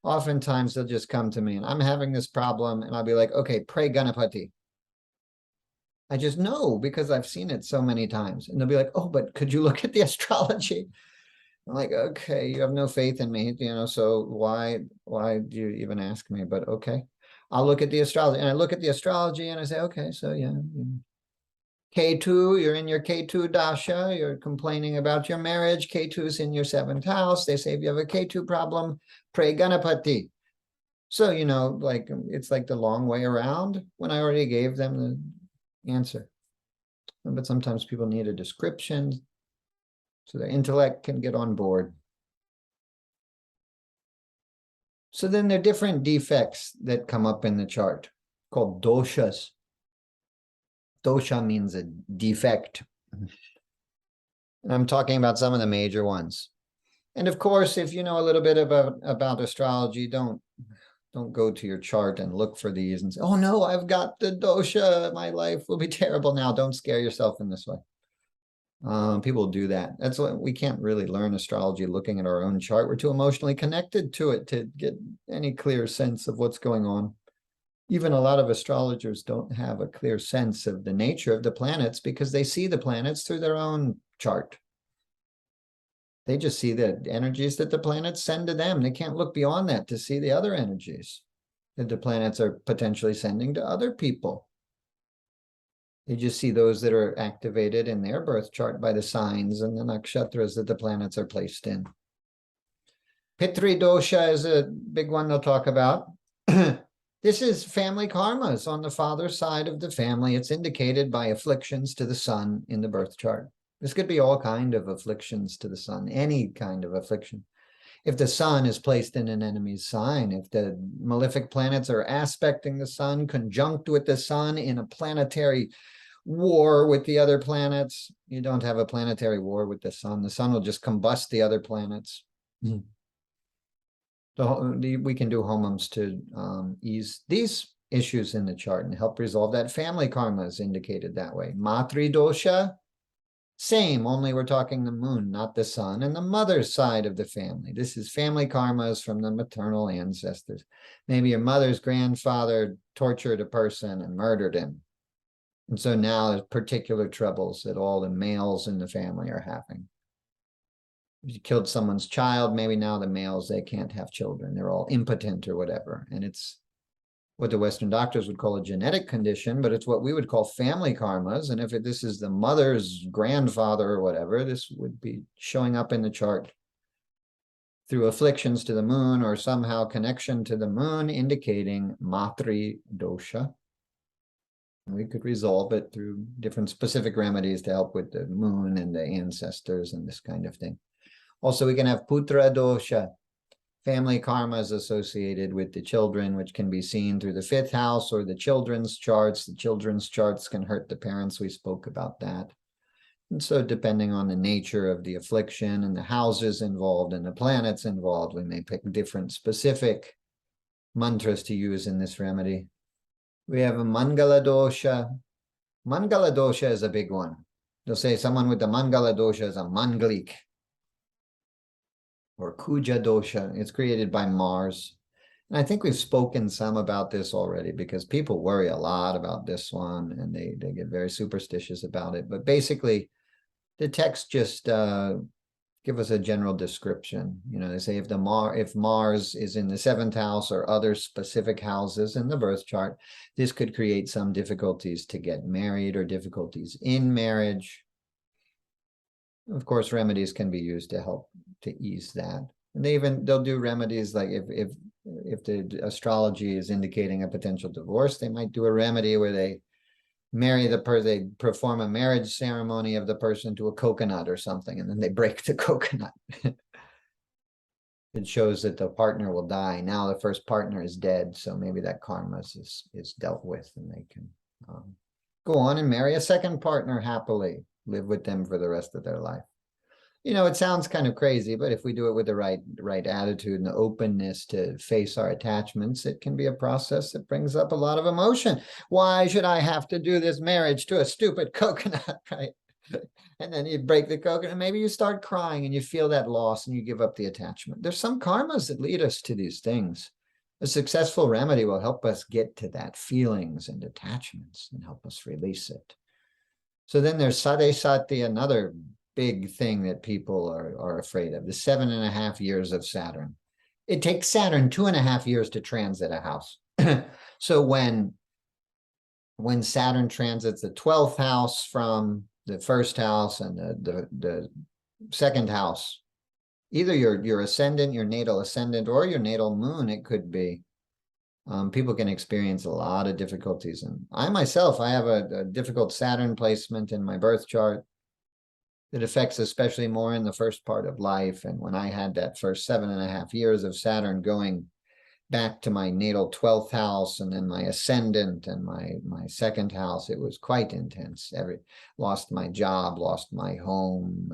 Oftentimes they'll just come to me and I'm having this problem, and I'll be like, okay, pray Ganapati. I just know because I've seen it so many times. And they'll be like, oh, but could you look at the astrology? I'm like, okay, you have no faith in me, so why do you even ask me? But okay. I'll look at the astrology, and I look at the astrology and I say, okay, so yeah. K2, you're in your K2 dasha, you're complaining about your marriage. K2's in your 7th house. They say if you have a K2 problem, pray Ganapati. So, it's like the long way around when I already gave them the answer. But sometimes people need a description so their intellect can get on board. So then there are different defects that come up in the chart called doshas. Dosha means a defect. And I'm talking about some of the major ones. And of course, if you know a little bit about astrology, don't go to your chart and look for these and say, oh no, I've got the dosha, my life will be terrible now. Don't scare yourself in this way. People do that. That's why we can't really learn astrology looking at our own chart. We're too emotionally connected to it to get any clear sense of what's going on. Even a lot of astrologers don't have a clear sense of the nature of the planets because they see the planets through their own chart. They just see the energies that the planets send to them. They can't look beyond that to see the other energies that the planets are potentially sending to other people. They just see those that are activated in their birth chart by the signs and the nakshatras that the planets are placed in. Pitri dosha is a big one they'll talk about. This is family karmas on the father's side of the family. It's indicated by afflictions to the sun in the birth chart. This could be all kind of afflictions to the sun, any kind of affliction. If the sun is placed in an enemy's sign, if the malefic planets are aspecting the sun, conjunct with the sun in a planetary war with the other planets, you don't have a planetary war with the sun. The sun will just combust the other planets. So we can do homams to ease these issues in the chart and help resolve that. Family karma is indicated that way. Matri dosha, same, only we're talking the moon, not the sun, and the mother's side of the family. This is family karmas from the maternal ancestors. Maybe your mother's grandfather tortured a person and murdered him. And so now there's particular troubles that all the males in the family are having. If you killed someone's child, maybe now the males, they can't have children. They're all impotent or whatever. And it's what the Western doctors would call a genetic condition, but it's what we would call family karmas. And if this is the mother's grandfather or whatever, this would be showing up in the chart through afflictions to the moon or somehow connection to the moon, indicating matri dosha. We could resolve it through different specific remedies to help with the moon and the ancestors and this kind of thing. Also, we can have putra dosha, family karmas associated with the children, which can be seen through the 5th house or the children's charts. The children's charts can hurt the parents. We spoke about that. And so depending on the nature of the affliction and the houses involved and the planets involved, we may pick different specific mantras to use in this remedy. We have a Mangala dosha. Mangala dosha is a big one. They'll say someone with the Mangala dosha is a Manglik or Kuja dosha. It's created by Mars. And I think we've spoken some about this already because people worry a lot about this one and they get very superstitious about it. But basically, the text just give us a general description. You know, they say if Mars is in the 7th house or other specific houses in the birth chart, this could create some difficulties to get married or difficulties in marriage. Of course, remedies can be used to help to ease that. And they'll do remedies like if the astrology is indicating a potential divorce, they might do a remedy where they marry the person, they perform a marriage ceremony of the person to a coconut or something, and then they break the coconut. It shows that the partner will die. Now the first partner is dead, so maybe that karma is dealt with, and they can go on and marry a second partner happily, live with them for the rest of their life. You know, it sounds kind of crazy, but if we do it with the right attitude and the openness to face our attachments, it can be a process that brings up a lot of emotion. Why should I have to do this marriage to a stupid coconut, right? And then you break the coconut, maybe you start crying and you feel that loss and you give up the attachment. There's some karmas that lead us to these things. A successful remedy will help us get to that feelings and attachments and help us release it. So then there's Sade Sati, another big thing that people are afraid of, the 7.5 years of Saturn. It takes Saturn 2.5 years to transit a house. So when Saturn transits the 12th house from the 1st house and the 2nd house, either your ascendant, your natal ascendant, or your natal moon, it could be, people can experience a lot of difficulties. And I myself, I have a difficult Saturn placement in my birth chart. It affects especially more in the first part of life. And when I had that first 7.5 years of Saturn going back to my natal 12th house and then my ascendant and my 2nd house, it was quite intense. Lost my job, lost my home,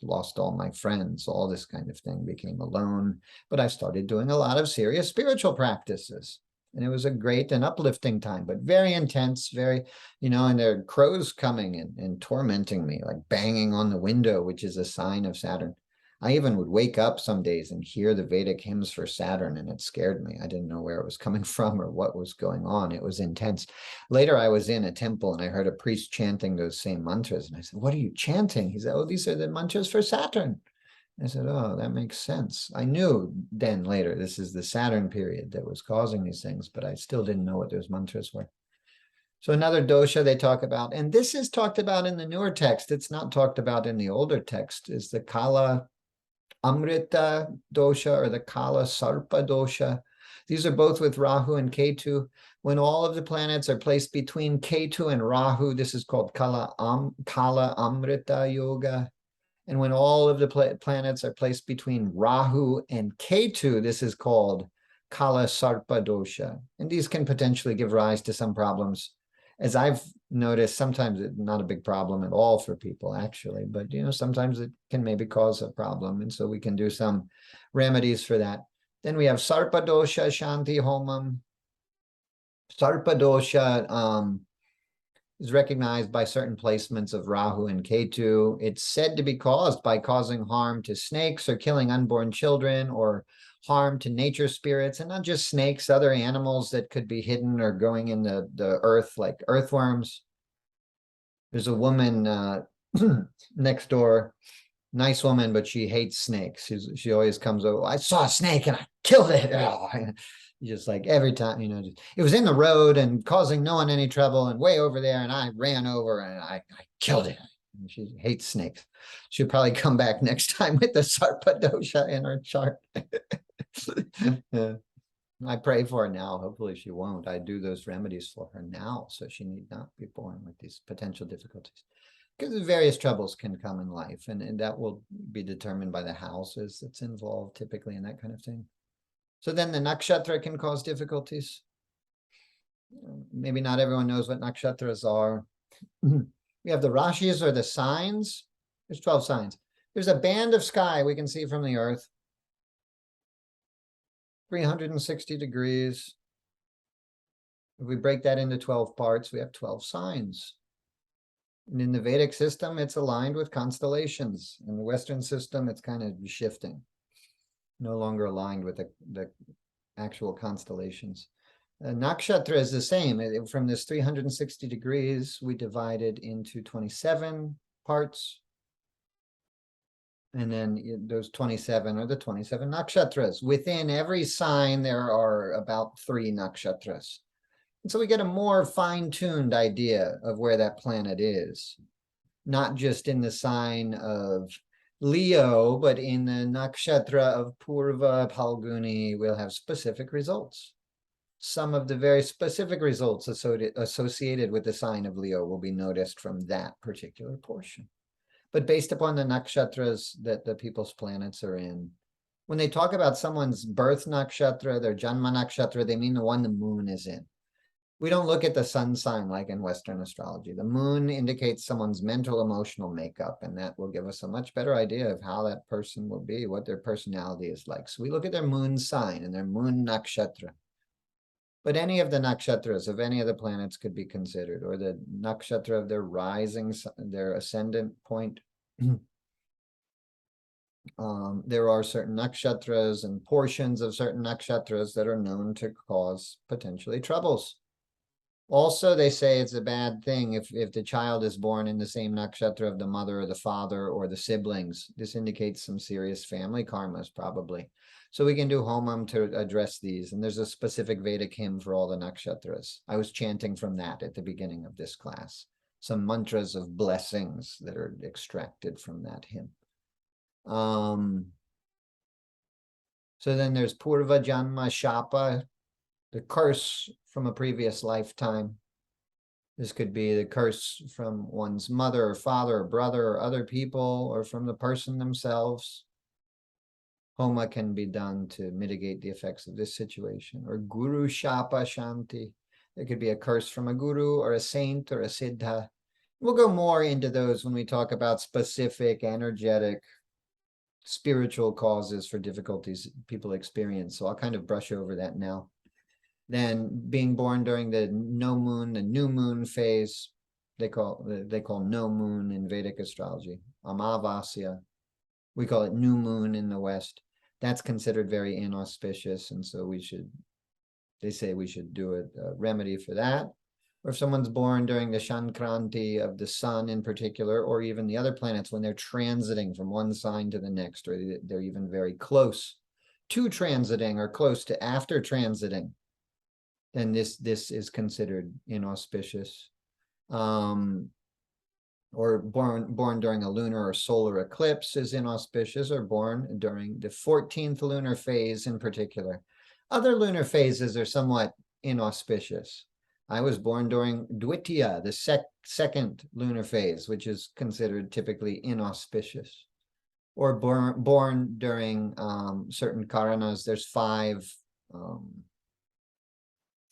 lost all my friends, all this kind of thing, became alone. But I started doing a lot of serious spiritual practices. And it was a great and uplifting time, but very intense, very, and there are crows coming and tormenting me, like banging on the window, which is a sign of Saturn. I even would wake up some days and hear the Vedic hymns for Saturn, and it scared me. I didn't know where it was coming from or what was going on. It was intense. Later, I was in a temple and I heard a priest chanting those same mantras. And I said, "What are you chanting?" He said, "Oh, these are the mantras for Saturn." I said, "Oh, that makes sense." I knew then later, this is the Saturn period that was causing these things, but I still didn't know what those mantras were. So another dosha they talk about, and this is talked about in the newer text, it's not talked about in the older text, is the Kala Amrita dosha or the Kala Sarpa dosha. These are both with Rahu and Ketu. When all of the planets are placed between Ketu and Rahu, this is called Kala Amrita Yoga. And when all of the planets are placed between Rahu and Ketu, this is called Kala Sarpa dosha. And these can potentially give rise to some problems. As I've noticed, sometimes it's not a big problem at all for people, actually. But, sometimes it can maybe cause a problem. And so we can do some remedies for that. Then we have Sarpa dosha, Shanti Homam. Sarpa dosha is recognized by certain placements of Rahu and Ketu. It's said to be caused by causing harm to snakes or killing unborn children or harm to nature spirits, and not just snakes, other animals that could be hidden or going in the earth, like earthworms. There's a woman next door, nice woman, but she hates snakes. She always comes over, "I saw a snake and I killed it." Oh, just like every time, it was in the road and causing no one any trouble and way over there, and I ran over and I killed it. And she hates snakes. She'll probably come back next time with the Sarpa dosha in her chart. Yeah. I pray for her now. Hopefully she won't. I do those remedies for her now, so she need not be born with these potential difficulties. Because various troubles can come in life, and that will be determined by the houses that's involved typically in that kind of thing. So then the nakshatra can cause difficulties. Maybe not everyone knows what nakshatras are. We have the rashis, or the signs. There's 12 signs. There's a band of sky we can see from the earth. 360 degrees. If we break that into 12 parts, we have 12 signs. And in the Vedic system, it's aligned with constellations. In the Western system, it's kind of shifting. No longer aligned with the actual constellations. Nakshatra is the same. From this 360 degrees, we divide it into 27 parts. And then those 27 are the 27 nakshatras. Within every sign, there are about 3 nakshatras. And so we get a more fine-tuned idea of where that planet is. Not just in the sign of Leo, but in the nakshatra of Purva, Phalguni, we'll have specific results. Some of the very specific results associated with the sign of Leo will be noticed from that particular portion. But based upon the nakshatras that the people's planets are in, when they talk about someone's birth nakshatra, their janma nakshatra, they mean the one the moon is in. We don't look at the sun sign like in Western astrology. The moon indicates someone's mental, emotional makeup, and that will give us a much better idea of how that person will be, what their personality is like. So we look at their moon sign and their moon nakshatra. But any of the nakshatras of any of the planets could be considered, or the nakshatra of their rising, their ascendant point. There are certain nakshatras and portions of certain nakshatras that are known to cause potentially troubles. Also, they say it's a bad thing if the child is born in the same nakshatra of the mother or the father or the siblings. This indicates some serious family karmas, probably. So we can do homam to address these. And there's a specific Vedic hymn for all the nakshatras. I was chanting from that at the beginning of this class. Some mantras of blessings that are extracted from that hymn. So then there's Purva Janma Shapa, the curse from a previous lifetime. This could be the curse from one's mother or father or brother or other people, or from the person themselves. Homa can be done to mitigate the effects of this situation. Or Guru Shapa Shanti. There could be a curse from a guru or a saint or a siddha. We'll go more into those when we talk about specific, energetic, spiritual causes for difficulties people experience. So I'll kind of brush over that now. Then being born during the no moon, the new moon phase, they call no moon in Vedic astrology, Amavasya. We call it new moon in the West. That's considered very inauspicious, and so they say we should do a remedy for that. Or if someone's born during the Shankranti of the sun in particular, or even the other planets when they're transiting from one sign to the next, or they're even very close to transiting or close to after transiting, then this is considered inauspicious. Or born during a lunar or solar eclipse is inauspicious, or born during the 14th lunar phase in particular. Other lunar phases are somewhat inauspicious. I was born during Dvitiya, the second lunar phase, which is considered typically inauspicious. Or born during certain karanas. There's 5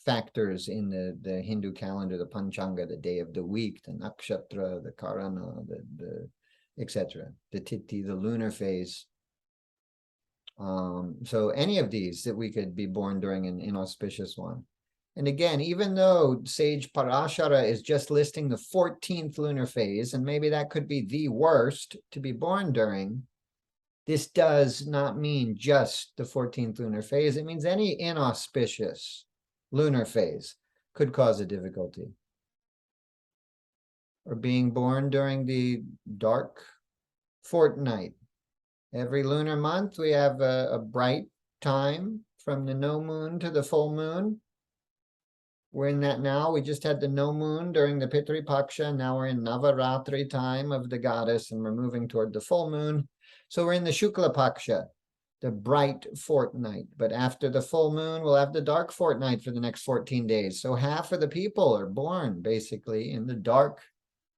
factors in the Hindu calendar, the Panchanga, the day of the week, the nakshatra, the karana, the etc., the tithi, the lunar phase. So any of these that we could be born during an inauspicious one. And again, even though Sage Parashara is just listing the 14th lunar phase, and maybe that could be the worst to be born during, this does not mean just the 14th lunar phase. It means any inauspicious lunar phase could cause a difficulty. Or being born during the dark fortnight. Every lunar month, we have a bright time from the no moon to the full moon. We're in that now. We just had the no moon during the Pitri Paksha. Now we're in Navaratri time of the goddess, and we're moving toward the full moon. So we're in the Shukla Paksha. the bright fortnight. But after the full moon, we'll have the dark fortnight for the next 14 days. So half of the people are born basically in the dark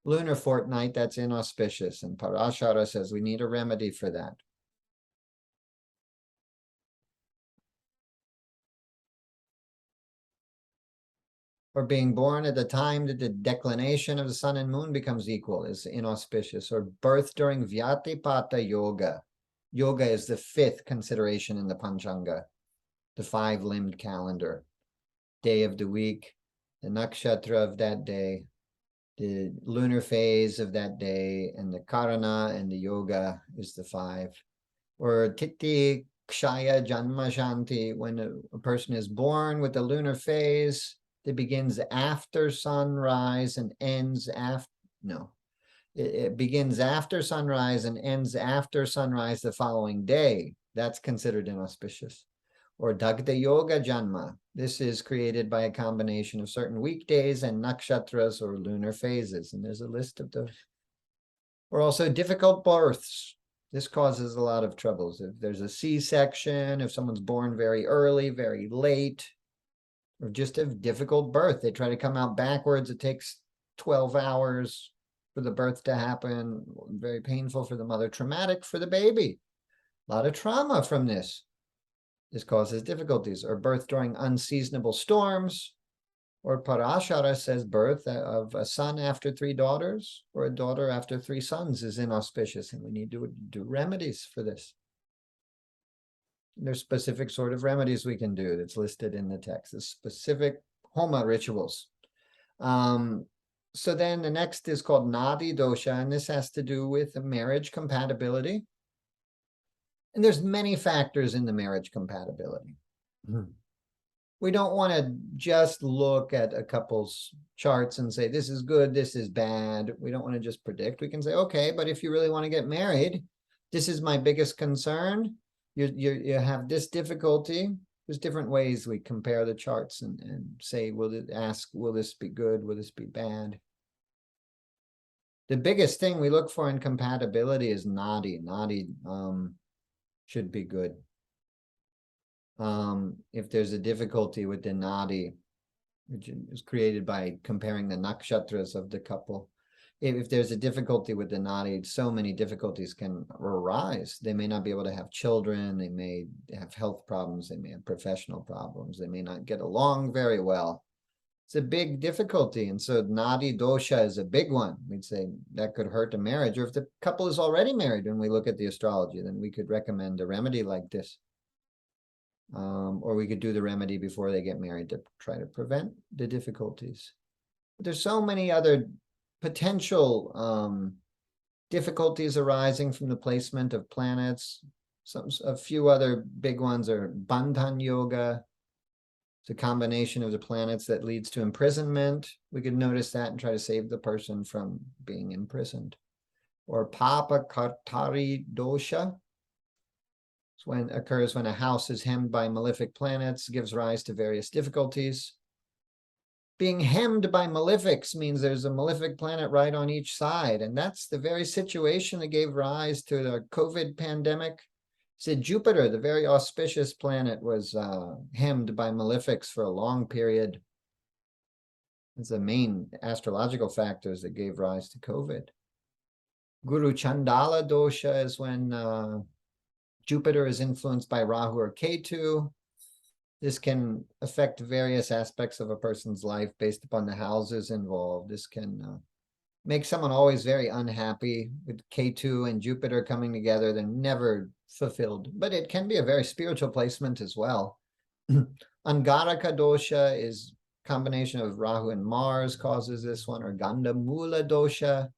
lunar fortnight. That's inauspicious. And Parashara says we need a remedy for that. Or being born at the time that the declination of the sun and moon becomes equal is inauspicious. Or birth during Vyatipata yoga. Yoga is the 5th consideration in the Panchanga, the 5-limbed calendar. Day of the week, the nakshatra of that day, the lunar phase of that day, and the karana and the yoga is the 5. Or titi kshaya janma shanti, when a person is born with the lunar phase that begins after sunrise and ends after, no, it begins after sunrise and ends after sunrise the following day. That's considered inauspicious. Or Dagda Yoga Janma. This is created by a combination of certain weekdays and nakshatras or lunar phases. And there's a list of those. Or also difficult births. This causes a lot of troubles. If there's a C-section, if someone's born very early, very late, or just a difficult birth, they try to come out backwards. It takes 12 hours for the birth to happen. Very painful for the mother, traumatic for the baby. A lot of trauma from this. This causes difficulties. Or birth during unseasonable storms. Or Parashara says birth of a son after 3 daughters, or a daughter after 3 sons is inauspicious, and we need to do remedies for this. There's specific sort of remedies we can do that's listed in the text. There's specific homa rituals. So then the next is called Nadi Dosha, and this has to do with marriage compatibility. And there's many factors in the marriage compatibility. We don't want to just look at a couple's charts and say, this is good, this is bad. We don't want to just predict. We can say, okay, but if you really want to get married, this is my biggest concern. You have this difficulty. There's different ways we compare the charts and say, will this be good? Will this be bad? The biggest thing we look for in compatibility is nadi. Nadi should be good. If there's a difficulty with the nadi, which is created by comparing the nakshatras of the couple, if there's a difficulty with the nadi, so many difficulties can arise. They may not be able to have children. They may have health problems. They may have professional problems. They may not get along very well. It's a big difficulty. And so nadi dosha is a big one. We'd say that could hurt a marriage. Or if the couple is already married, when we look at the astrology, then we could recommend a remedy like this. Or we could do the remedy before they get married to try to prevent the difficulties. But there's so many other potential difficulties arising from the placement of planets. A few other big ones are Bandhan Yoga. It's a combination of the planets that leads to imprisonment. We could notice that and try to save the person from being imprisoned. Or Papa Kartari Dosha. When occurs when a house is hemmed by malefic planets, gives rise to various difficulties. Being hemmed by malefics means there's a malefic planet right on each side, and that's the very situation that gave rise to the COVID pandemic. So Jupiter, the very auspicious planet, was hemmed by malefics for a long period. It's the main astrological factors that gave rise to COVID. Guru Chandala Dosha is when Jupiter is influenced by Rahu or Ketu. This can affect various aspects of a person's life based upon the houses involved. This can make someone always very unhappy with Ketu and Jupiter coming together. They're never fulfilled, but it can be a very spiritual placement as well. Angaraka Dosha is a combination of Rahu and Mars causes this one, or Ganda Mula Dosha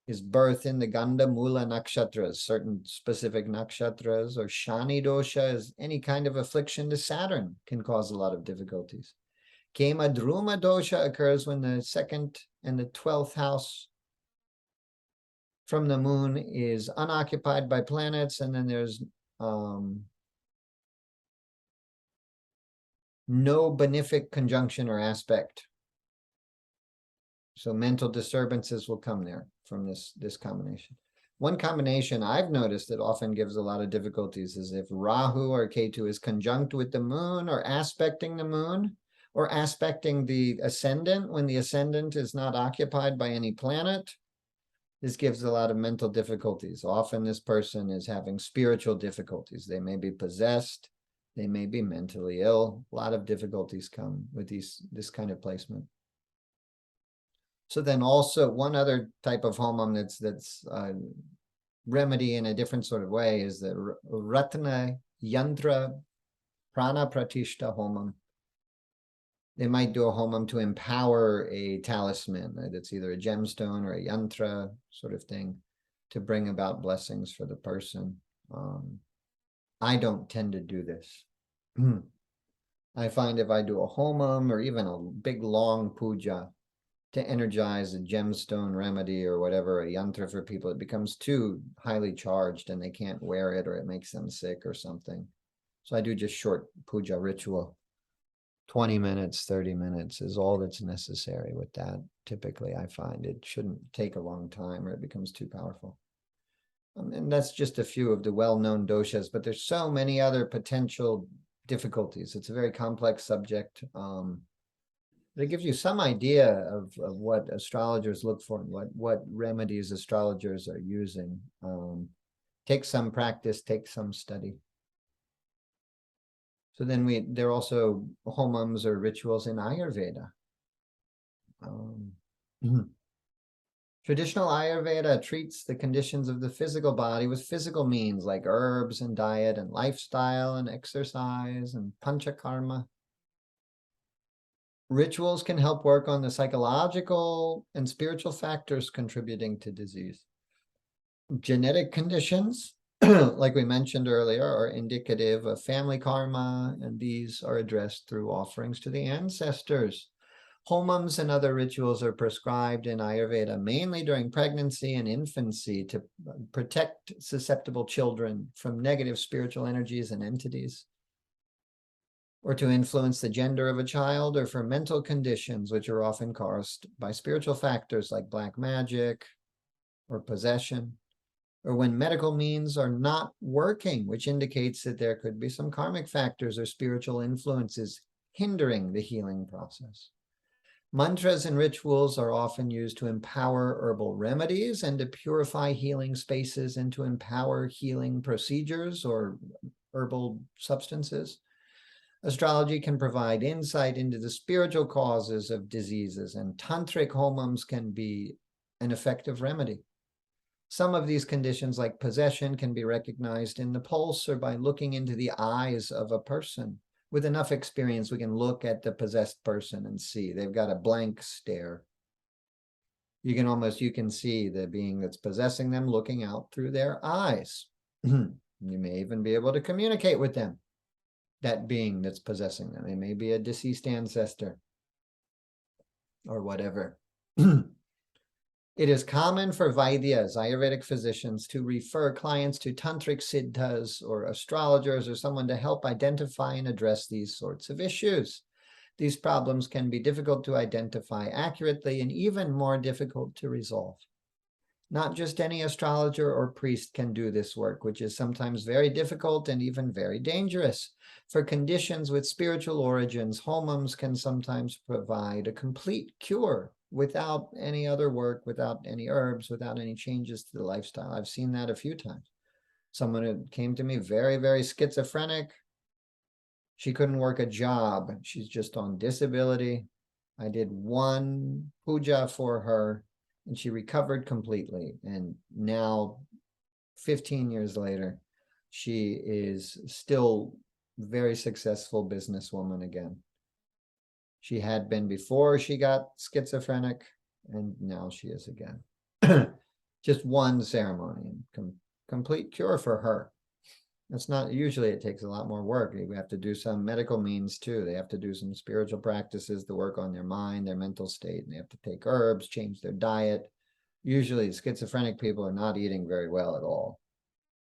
is birth in the Ganda Mula nakshatras, certain specific nakshatras, or Shani Dosha is any kind of affliction to Saturn can cause a lot of difficulties. Kema Druma Dosha occurs when the 2nd and the 12th house from the moon is unoccupied by planets, and then there's no benefic conjunction or aspect. So mental disturbances will come there from this combination. One combination I've noticed that often gives a lot of difficulties is if Rahu or Ketu is conjunct with the moon or aspecting the moon or aspecting the ascendant when the ascendant is not occupied by any planet. This gives a lot of mental difficulties. Often this person is having spiritual difficulties. They may be possessed. They may be mentally ill. A lot of difficulties come with this kind of placement. So then also one other type of homam that's remedy in a different sort of way is the Ratna Yantra Prana Pratishta homam. They might do a homam to empower a talisman that's either a gemstone or a yantra sort of thing to bring about blessings for the person. I don't tend to do this. I find if I do a homam or even a big long puja to energize a gemstone remedy or whatever, a yantra for people, it becomes too highly charged and they can't wear it or it makes them sick or something. So I do just short puja ritual. 20 minutes, 30 minutes is all that's necessary with that. Typically, I find it shouldn't take a long time or it becomes too powerful. And that's just a few of the well-known doshas, but there's so many other potential difficulties. It's a very complex subject. It gives you some idea of what astrologers look for and what remedies astrologers are using. Take some practice, take some study. So then there are also homams or rituals in Ayurveda. Traditional Ayurveda treats the conditions of the physical body with physical means like herbs and diet and lifestyle and exercise and panchakarma. Rituals can help work on the psychological and spiritual factors contributing to disease. Genetic conditions, like we mentioned earlier, are indicative of family karma, and these are addressed through offerings to the ancestors. Homams and other rituals are prescribed in Ayurveda mainly during pregnancy and infancy to protect susceptible children from negative spiritual energies and entities, or to influence the gender of a child, or for mental conditions which are often caused by spiritual factors like black magic or possession, or when medical means are not working, which indicates that there could be some karmic factors or spiritual influences hindering the healing process. Mantras and rituals are often used to empower herbal remedies and to purify healing spaces and to empower healing procedures or herbal substances. Astrology can provide insight into the spiritual causes of diseases, and tantric homams can be an effective remedy. Some of these conditions, like possession, can be recognized in the pulse or by looking into the eyes of a person. With enough experience, we can look at the possessed person and see they've got a blank stare. You can see the being that's possessing them looking out through their eyes. You may even be able to communicate with them, that being that's possessing them. It may be a deceased ancestor or whatever. It is common for Vaidyas, Ayurvedic physicians, to refer clients to tantric siddhas or astrologers or someone to help identify and address these sorts of issues. These problems can be difficult to identify accurately and even more difficult to resolve. Not just any astrologer or priest can do this work, which is sometimes very difficult and even very dangerous. For conditions with spiritual origins, homams can sometimes provide a complete cure without any other work, without any herbs, without any changes to the lifestyle. I've seen that a few times. Someone who came to me very, very schizophrenic. She couldn't work a job. She's just on disability. I did one puja for her and she recovered completely. And now, 15 years later, she is still a very successful businesswoman again. She had been before she got schizophrenic, and now she is again. Just one ceremony, complete cure for her. It's not, usually it takes a lot more work. We have to do some medical means too. They have to do some spiritual practices to work on their mind, their mental state, and they have to take herbs, change their diet. Usually schizophrenic people are not eating very well at all.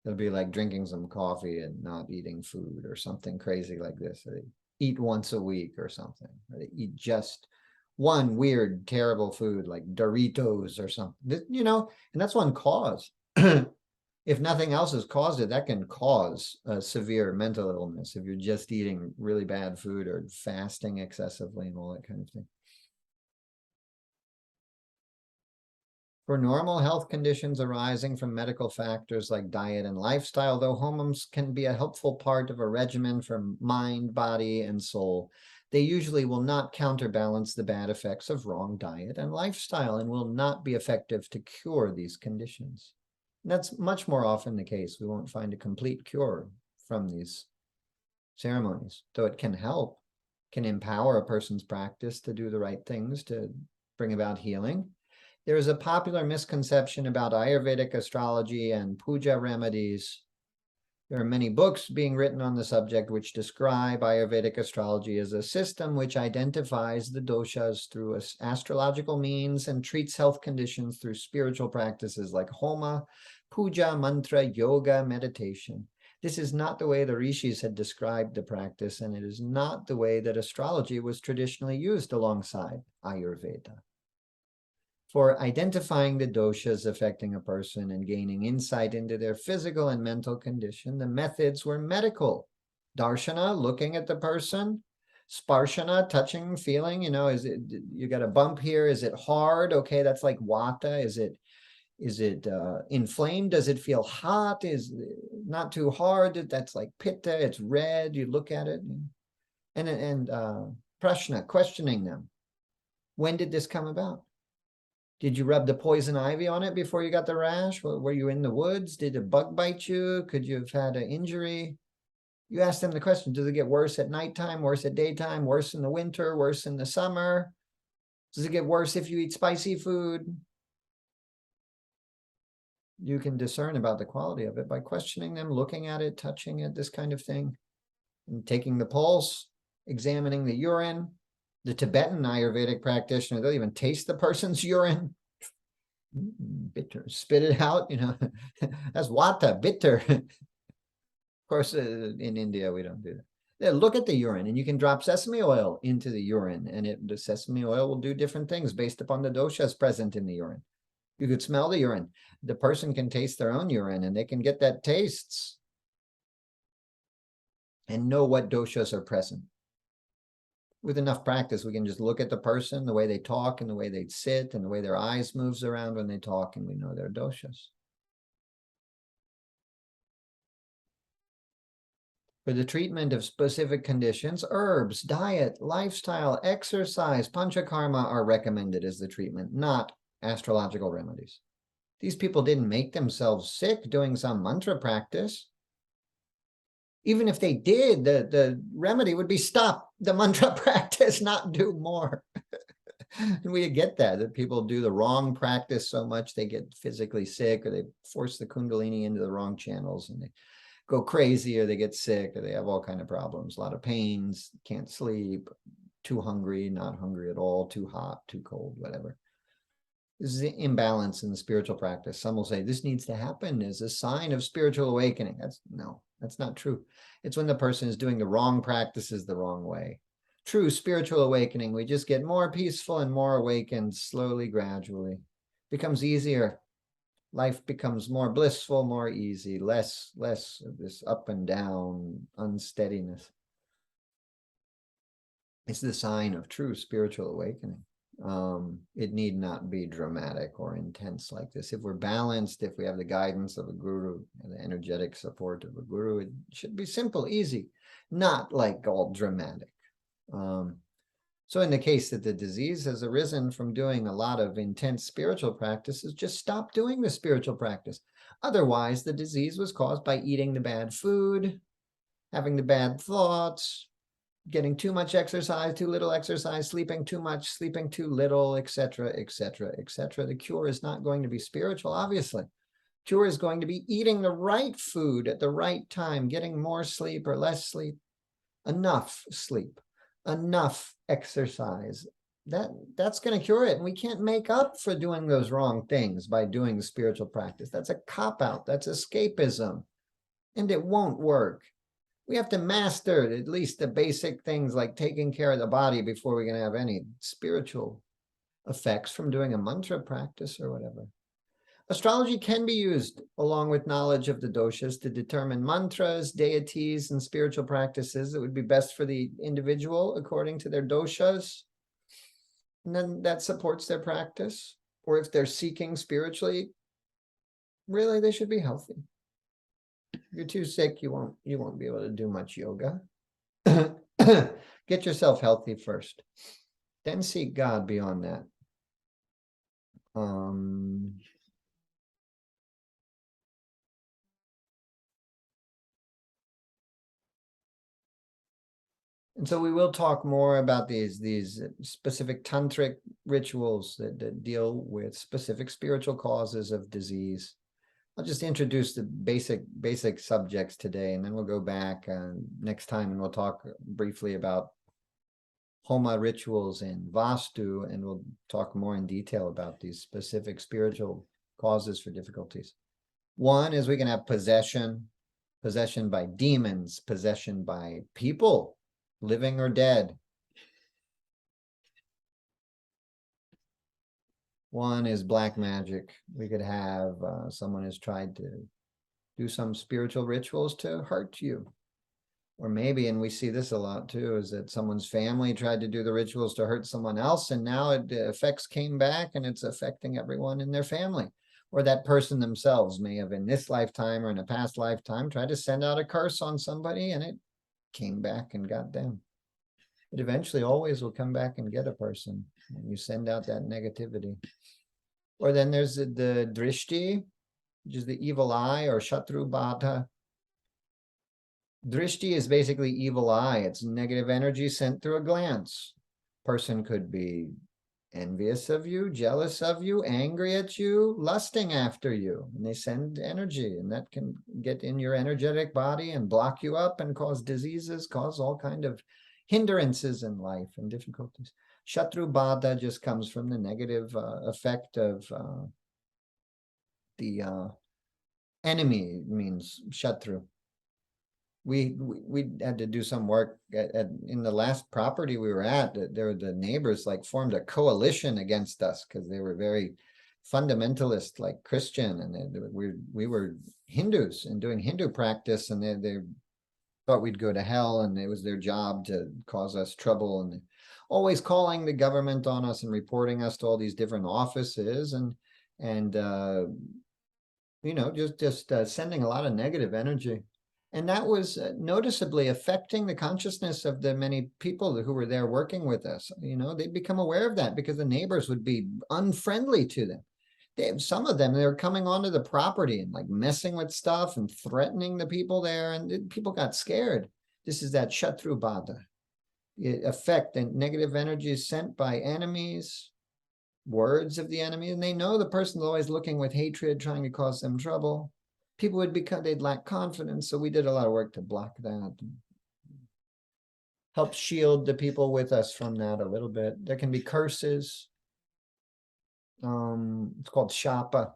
It'll be like drinking some coffee and not eating food or something crazy like this. They eat once a week or something. Or they eat just one weird, terrible food like Doritos or something, you know, and that's one cause. if nothing else has caused it, that can cause a severe mental illness if you're just eating really bad food or fasting excessively and all that kind of thing. For normal health conditions arising from medical factors like diet and lifestyle, though homums can be a helpful part of a regimen for mind, body, and soul, they usually will not counterbalance the bad effects of wrong diet and lifestyle and will not be effective to cure these conditions. And that's much more often the case. We won't find a complete cure from these ceremonies, though it can help, can empower a person's practice to do the right things to bring about healing. There is a popular misconception about Ayurvedic astrology and puja remedies. There are many books being written on the subject which describe Ayurvedic astrology as a system which identifies the doshas through astrological means and treats health conditions through spiritual practices like homa, puja, mantra, yoga, meditation. This is not the way the rishis had described the practice, and it is not the way that astrology was traditionally used alongside Ayurveda. For identifying the doshas affecting a person and gaining insight into their physical and mental condition, the methods were medical. Darshana, looking at the person. Sparshana, touching, feeling, is it, you got a bump here, is it hard? Okay, that's like vata. Is it inflamed? Does it feel hot? Is it not too hard? That's like pitta, it's red, you look at it. And prashna, questioning them. When did this come about? Did you rub the poison ivy on it before you got the rash? Were you in the woods? Did a bug bite you? Could you have had an injury? You ask them the question, does it get worse at nighttime, worse at daytime, worse in the winter, worse in the summer? Does it get worse if you eat spicy food? You can discern about the quality of it by questioning them, looking at it, touching it, this kind of thing, and taking the pulse, examining the urine. The Tibetan Ayurvedic practitioner, they'll even taste the person's urine. Bitter, spit it out, that's vata, bitter. Of course, in India, we don't do that. They'll look at the urine, and you can drop sesame oil into the urine, and the sesame oil will do different things based upon the doshas present in the urine. You could smell the urine. The person can taste their own urine, and they can get that tastes and know what doshas are present. With enough practice, we can just look at the person, the way they talk and the way they sit and the way their eyes moves around when they talk, and we know their doshas. For the treatment of specific conditions, herbs, diet, lifestyle, exercise, panchakarma are recommended as the treatment, not astrological remedies. These people didn't make themselves sick doing some mantra practice. Even if they did, the remedy would be stop the mantra practice, not do more. And we get that people do the wrong practice so much they get physically sick, or they force the kundalini into the wrong channels and they go crazy, or they get sick, or they have all kinds of problems, a lot of pains, can't sleep, too hungry, not hungry at all, too hot, too cold, whatever. This is the imbalance in the spiritual practice. Some will say this needs to happen as a sign of spiritual awakening. That's not true. It's when the person is doing the wrong practices the wrong way. True spiritual awakening, we just get more peaceful and more awakened slowly, gradually. Becomes easier. Life becomes more blissful, more easy, less of this up and down unsteadiness. It's the sign of true spiritual awakening. It need not be dramatic or intense like this. If we're balanced, if we have the guidance of a guru, the energetic support of a guru, it should be simple, easy, not like all dramatic. So in the case that the disease has arisen from doing a lot of intense spiritual practices, just stop doing the spiritual practice. Otherwise, the disease was caused by eating the bad food, having the bad thoughts, getting too much exercise, too little exercise, sleeping too much, sleeping too little, etc., etc., etc. The cure is not going to be spiritual, obviously. Cure is going to be eating the right food at the right time, getting more sleep or less sleep, enough sleep, enough exercise. That's going to cure it. And we can't make up for doing those wrong things by doing the spiritual practice. That's a cop-out. That's escapism. And it won't work. We have to master at least the basic things like taking care of the body before we can have any spiritual effects from doing a mantra practice or whatever. Astrology can be used along with knowledge of the doshas to determine mantras, deities, and spiritual practices that would be best for the individual according to their doshas. And then that supports their practice. Or if they're seeking spiritually, really, they should be healthy. If you're too sick, you won't be able to do much yoga. Get yourself healthy first. Then seek God beyond that. And so we will talk more about these specific tantric rituals that deal with specific spiritual causes of disease. I'll just introduce the basic subjects today, and then we'll go back next time and we'll talk briefly about Homa rituals and Vastu, and we'll talk more in detail about these specific spiritual causes for difficulties. One is we can have possession by demons, possession by people, living or dead. One is black magic. We could have someone has tried to do some spiritual rituals to hurt you. Or maybe, and we see this a lot too, is that someone's family tried to do the rituals to hurt someone else, and now the effects came back and it's affecting everyone in their family. Or that person themselves may have in this lifetime or in a past lifetime tried to send out a curse on somebody, and it came back and got them. It eventually always will come back and get a person when you send out that negativity. Or then there's the drishti, which is the evil eye, or shatru bata. Drishti is basically evil eye. It's negative energy sent through a glance. Person could be envious of you, jealous of you, angry at you, lusting after you. And they send energy, and that can get in your energetic body and block you up and cause diseases, cause all kind of hindrances in life and difficulties. Shatru bada just comes from the negative effect of the enemy, means shatru. We had to do some work in the last property we were at. The neighbors like formed a coalition against us because they were very fundamentalist, like Christian, and we were Hindus and doing Hindu practice, and they thought we'd go to hell, and it was their job to cause us trouble, and always calling the government on us and reporting us to all these different offices, and you know, just sending a lot of negative energy. And that was noticeably affecting the consciousness of the many people who were there working with us. You know, they'd become aware of that because the neighbors would be unfriendly to them. Some of them, they were coming onto the property and like messing with stuff and threatening the people there, and people got scared. This is that shatru bada. Effect and negative energy is sent by enemies, words of the enemy, and they know the person's always looking with hatred, trying to cause them trouble. People would they'd lack confidence, so we did a lot of work to block that. Help shield the people with us from that a little bit. There can be curses. It's called shapa.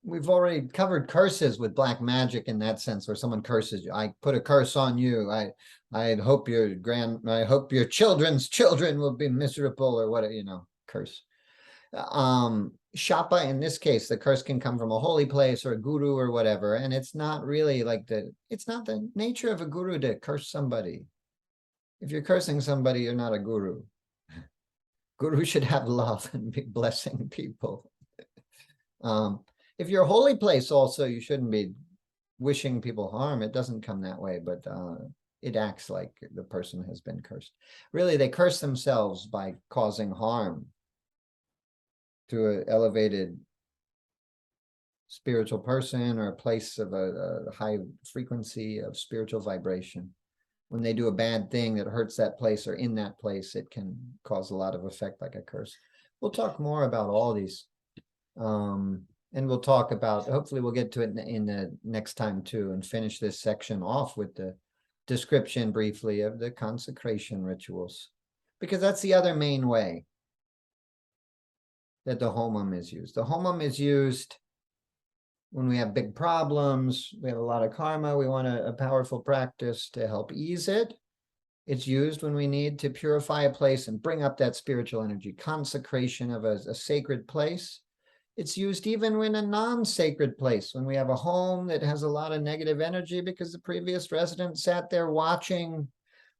We've already covered curses with black magic in that sense, where someone curses you. I put a curse on you. I hope your children's children will be miserable, or what, you know, curse. Shapa, in this case, the curse can come from a holy place or a guru or whatever, and it's not really like it's not the nature of a guru to curse somebody. If you're cursing somebody, you're not a guru. Guru should have love and be blessing people. If you're a holy place also, you shouldn't be wishing people harm. It doesn't come that way, but it acts like the person has been cursed. Really, they curse themselves by causing harm to an elevated spiritual person or a place of a high frequency of spiritual vibration. When they do a bad thing that hurts that place or in that place, it can cause a lot of effect like a curse. We'll talk more about all these. And we'll talk about, hopefully we'll get to it in the next time too, and finish this section off with the description briefly of the consecration rituals, because that's the other main way that the homam is used. The homam is used when we have big problems, we have a lot of karma, we want a powerful practice to help ease it. It's used when we need to purify a place and bring up that spiritual energy, consecration of a sacred place. It's used even in a non-sacred place, when we have a home that has a lot of negative energy because the previous resident sat there watching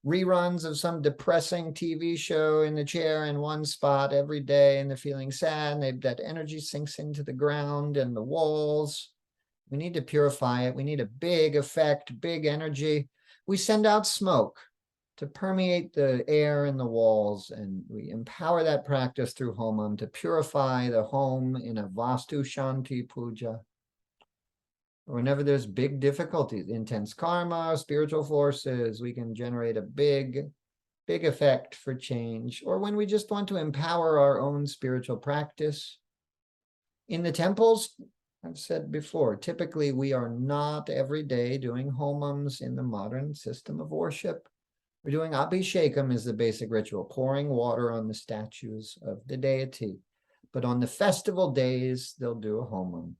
reruns of some depressing TV show in the chair in one spot every day, and they're feeling sad, and that energy sinks into the ground and the walls. We need to purify it. We need a big effect, big energy. We send out smoke to permeate the air and the walls, and we empower that practice through homam to purify the home in a Vastu Shanti Puja. Whenever there's big difficulties, intense karma, spiritual forces, we can generate a big effect for change. Or when we just want to empower our own spiritual practice. In the temples, I've said before, typically we are not every day doing homams in the modern system of worship. We're doing abhishekam is the basic ritual, pouring water on the statues of the deity. But on the festival days, they'll do a homam.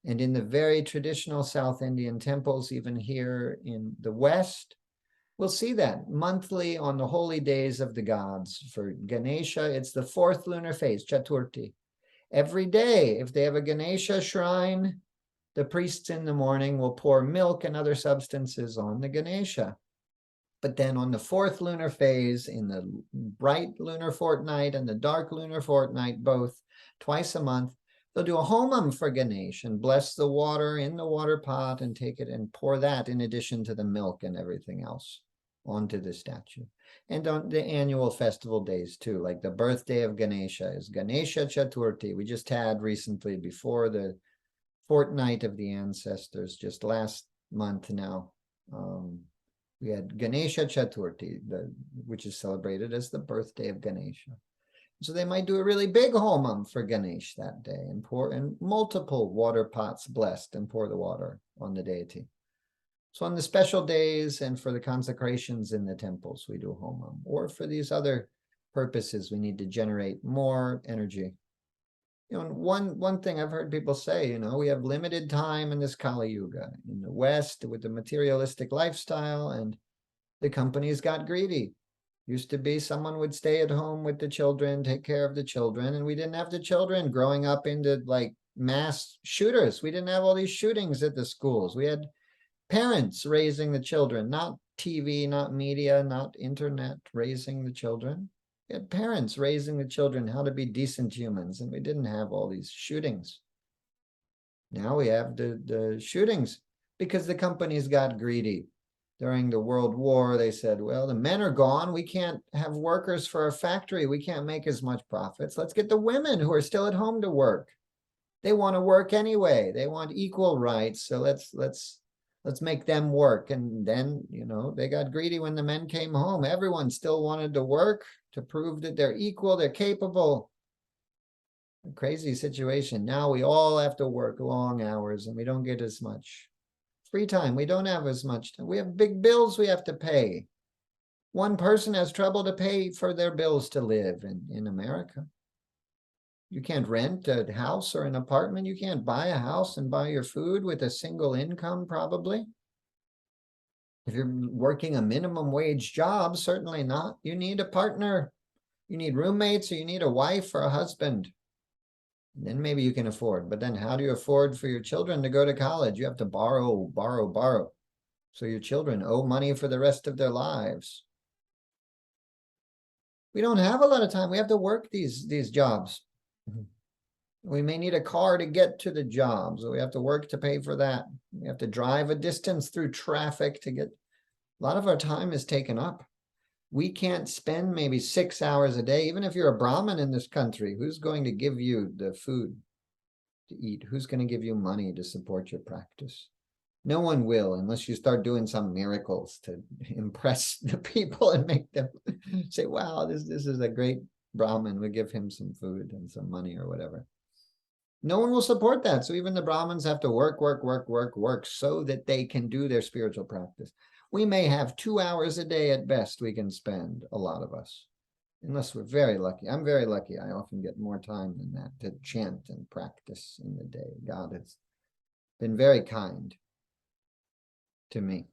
And in the very traditional South Indian temples, even here in the West, we'll see that monthly on the holy days of the gods. For Ganesha, it's the 4th lunar phase, Chaturthi. Every day, if they have a Ganesha shrine, the priests in the morning will pour milk and other substances on the Ganesha. But then on the 4th lunar phase, in the bright lunar fortnight and the dark lunar fortnight, both twice a month, they'll do a homam for Ganesh and bless the water in the water pot and take it and pour that in addition to the milk and everything else onto the statue. And on the annual festival days too, like the birthday of Ganesha is Ganesha Chaturthi. We just had recently, before the fortnight of the ancestors, just last month now, we had Ganesha Chaturthi, which is celebrated as the birthday of Ganesha. So they might do a really big homam for Ganesh that day and pour in multiple water pots blessed and pour the water on the deity. So on the special days and for the consecrations in the temples, we do homam. Or for these other purposes, we need to generate more energy. You know, one thing I've heard people say, you know, we have limited time in this Kali Yuga in the West with the materialistic lifestyle, and the companies got greedy. Used to be someone would stay at home with the children, take care of the children, and we didn't have the children growing up into like mass shooters. We didn't have all these shootings at the schools. We had parents raising the children, not TV, not media, not internet raising the children. We had parents raising the children how to be decent humans, and we didn't have all these shootings. Now we have the shootings because the companies got greedy. During the World War, they said, well, the men are gone. We can't have workers for our factory. We can't make as much profits. Let's get the women who are still at home to work. They want to work anyway. They want equal rights. So let's make them work. And then, you know, they got greedy when the men came home. Everyone still wanted to work to prove that they're equal, they're capable. A crazy situation. Now we all have to work long hours and we don't get as much free time. We don't have as much time. We have big bills we have to pay. One person has trouble to pay for their bills to live in America. You can't rent a house or an apartment. You can't buy a house and buy your food with a single income, probably. If you're working a minimum wage job, certainly not. You need a partner. You need roommates, or you need a wife or a husband. Then maybe you can afford. But then how do you afford for your children to go to college? You have to borrow. So your children owe money for the rest of their lives. We don't have a lot of time. We have to work these jobs. We may need a car to get to the job, so we have to work to pay for that. We have to drive a distance through traffic to get. A lot of our time is taken up. We can't spend maybe 6 hours a day. Even if you're a Brahmin in this country, who's going to give you the food to eat? Who's going to give you money to support your practice? No one will, unless you start doing some miracles to impress the people and make them say, wow, this is a great Brahmin. We give him some food and some money or whatever. No one will support that. So even the Brahmins have to work so that they can do their spiritual practice. We may have 2 hours a day at best we can spend, a lot of us, unless we're very lucky. I'm very lucky. I often get more time than that to chant and practice in the day. God has been very kind to me.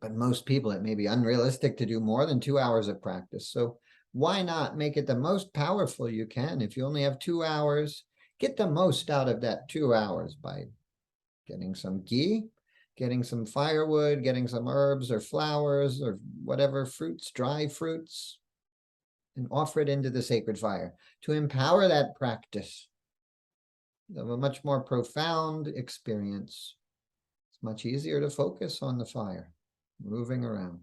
But most people, it may be unrealistic to do more than 2 hours of practice. So why not make it the most powerful you can? If you only have 2 hours, get the most out of that 2 hours by getting some ghee, getting some firewood, getting some herbs or flowers or whatever fruits, dry fruits, and offer it into the sacred fire to empower that practice of a much more profound experience. It's much easier to focus on the fire, moving around.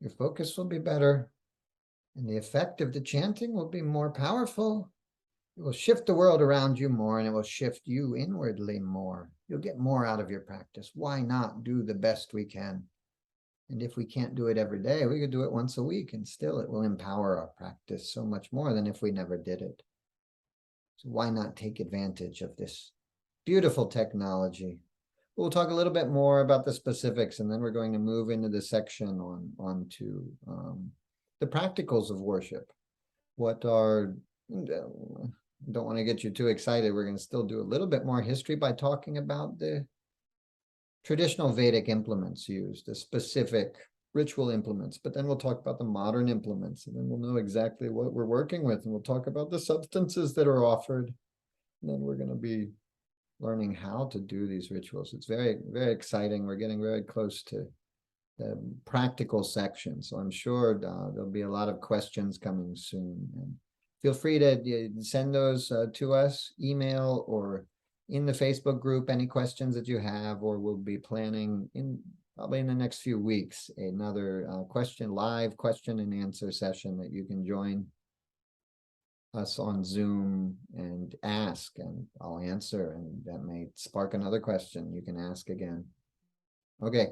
Your focus will be better, and the effect of the chanting will be more powerful. It will shift the world around you more, and it will shift you inwardly more. You'll get more out of your practice. Why not do the best we can? And if we can't do it every day, we could do it once a week, and still it will empower our practice so much more than if we never did it. So why not take advantage of this beautiful technology? We'll talk a little bit more about the specifics, and then we're going to move into the section onto the practicals of worship. What are, don't want to get you too excited. We're going to still do a little bit more history by talking about the traditional Vedic implements used, the specific ritual implements, but then we'll talk about the modern implements, and then we'll know exactly what we're working with, and we'll talk about the substances that are offered. And then we're going to be learning how to do these rituals. It's very, very exciting. We're getting very close to the practical section, so I'm sure there'll be a lot of questions coming soon. And feel free to send those to us, email or in the Facebook group, any questions that you have, or we'll be planning probably in the next few weeks, another live question and answer session that you can join us on Zoom and ask, and I'll answer, and that may spark another question you can ask again. Okay.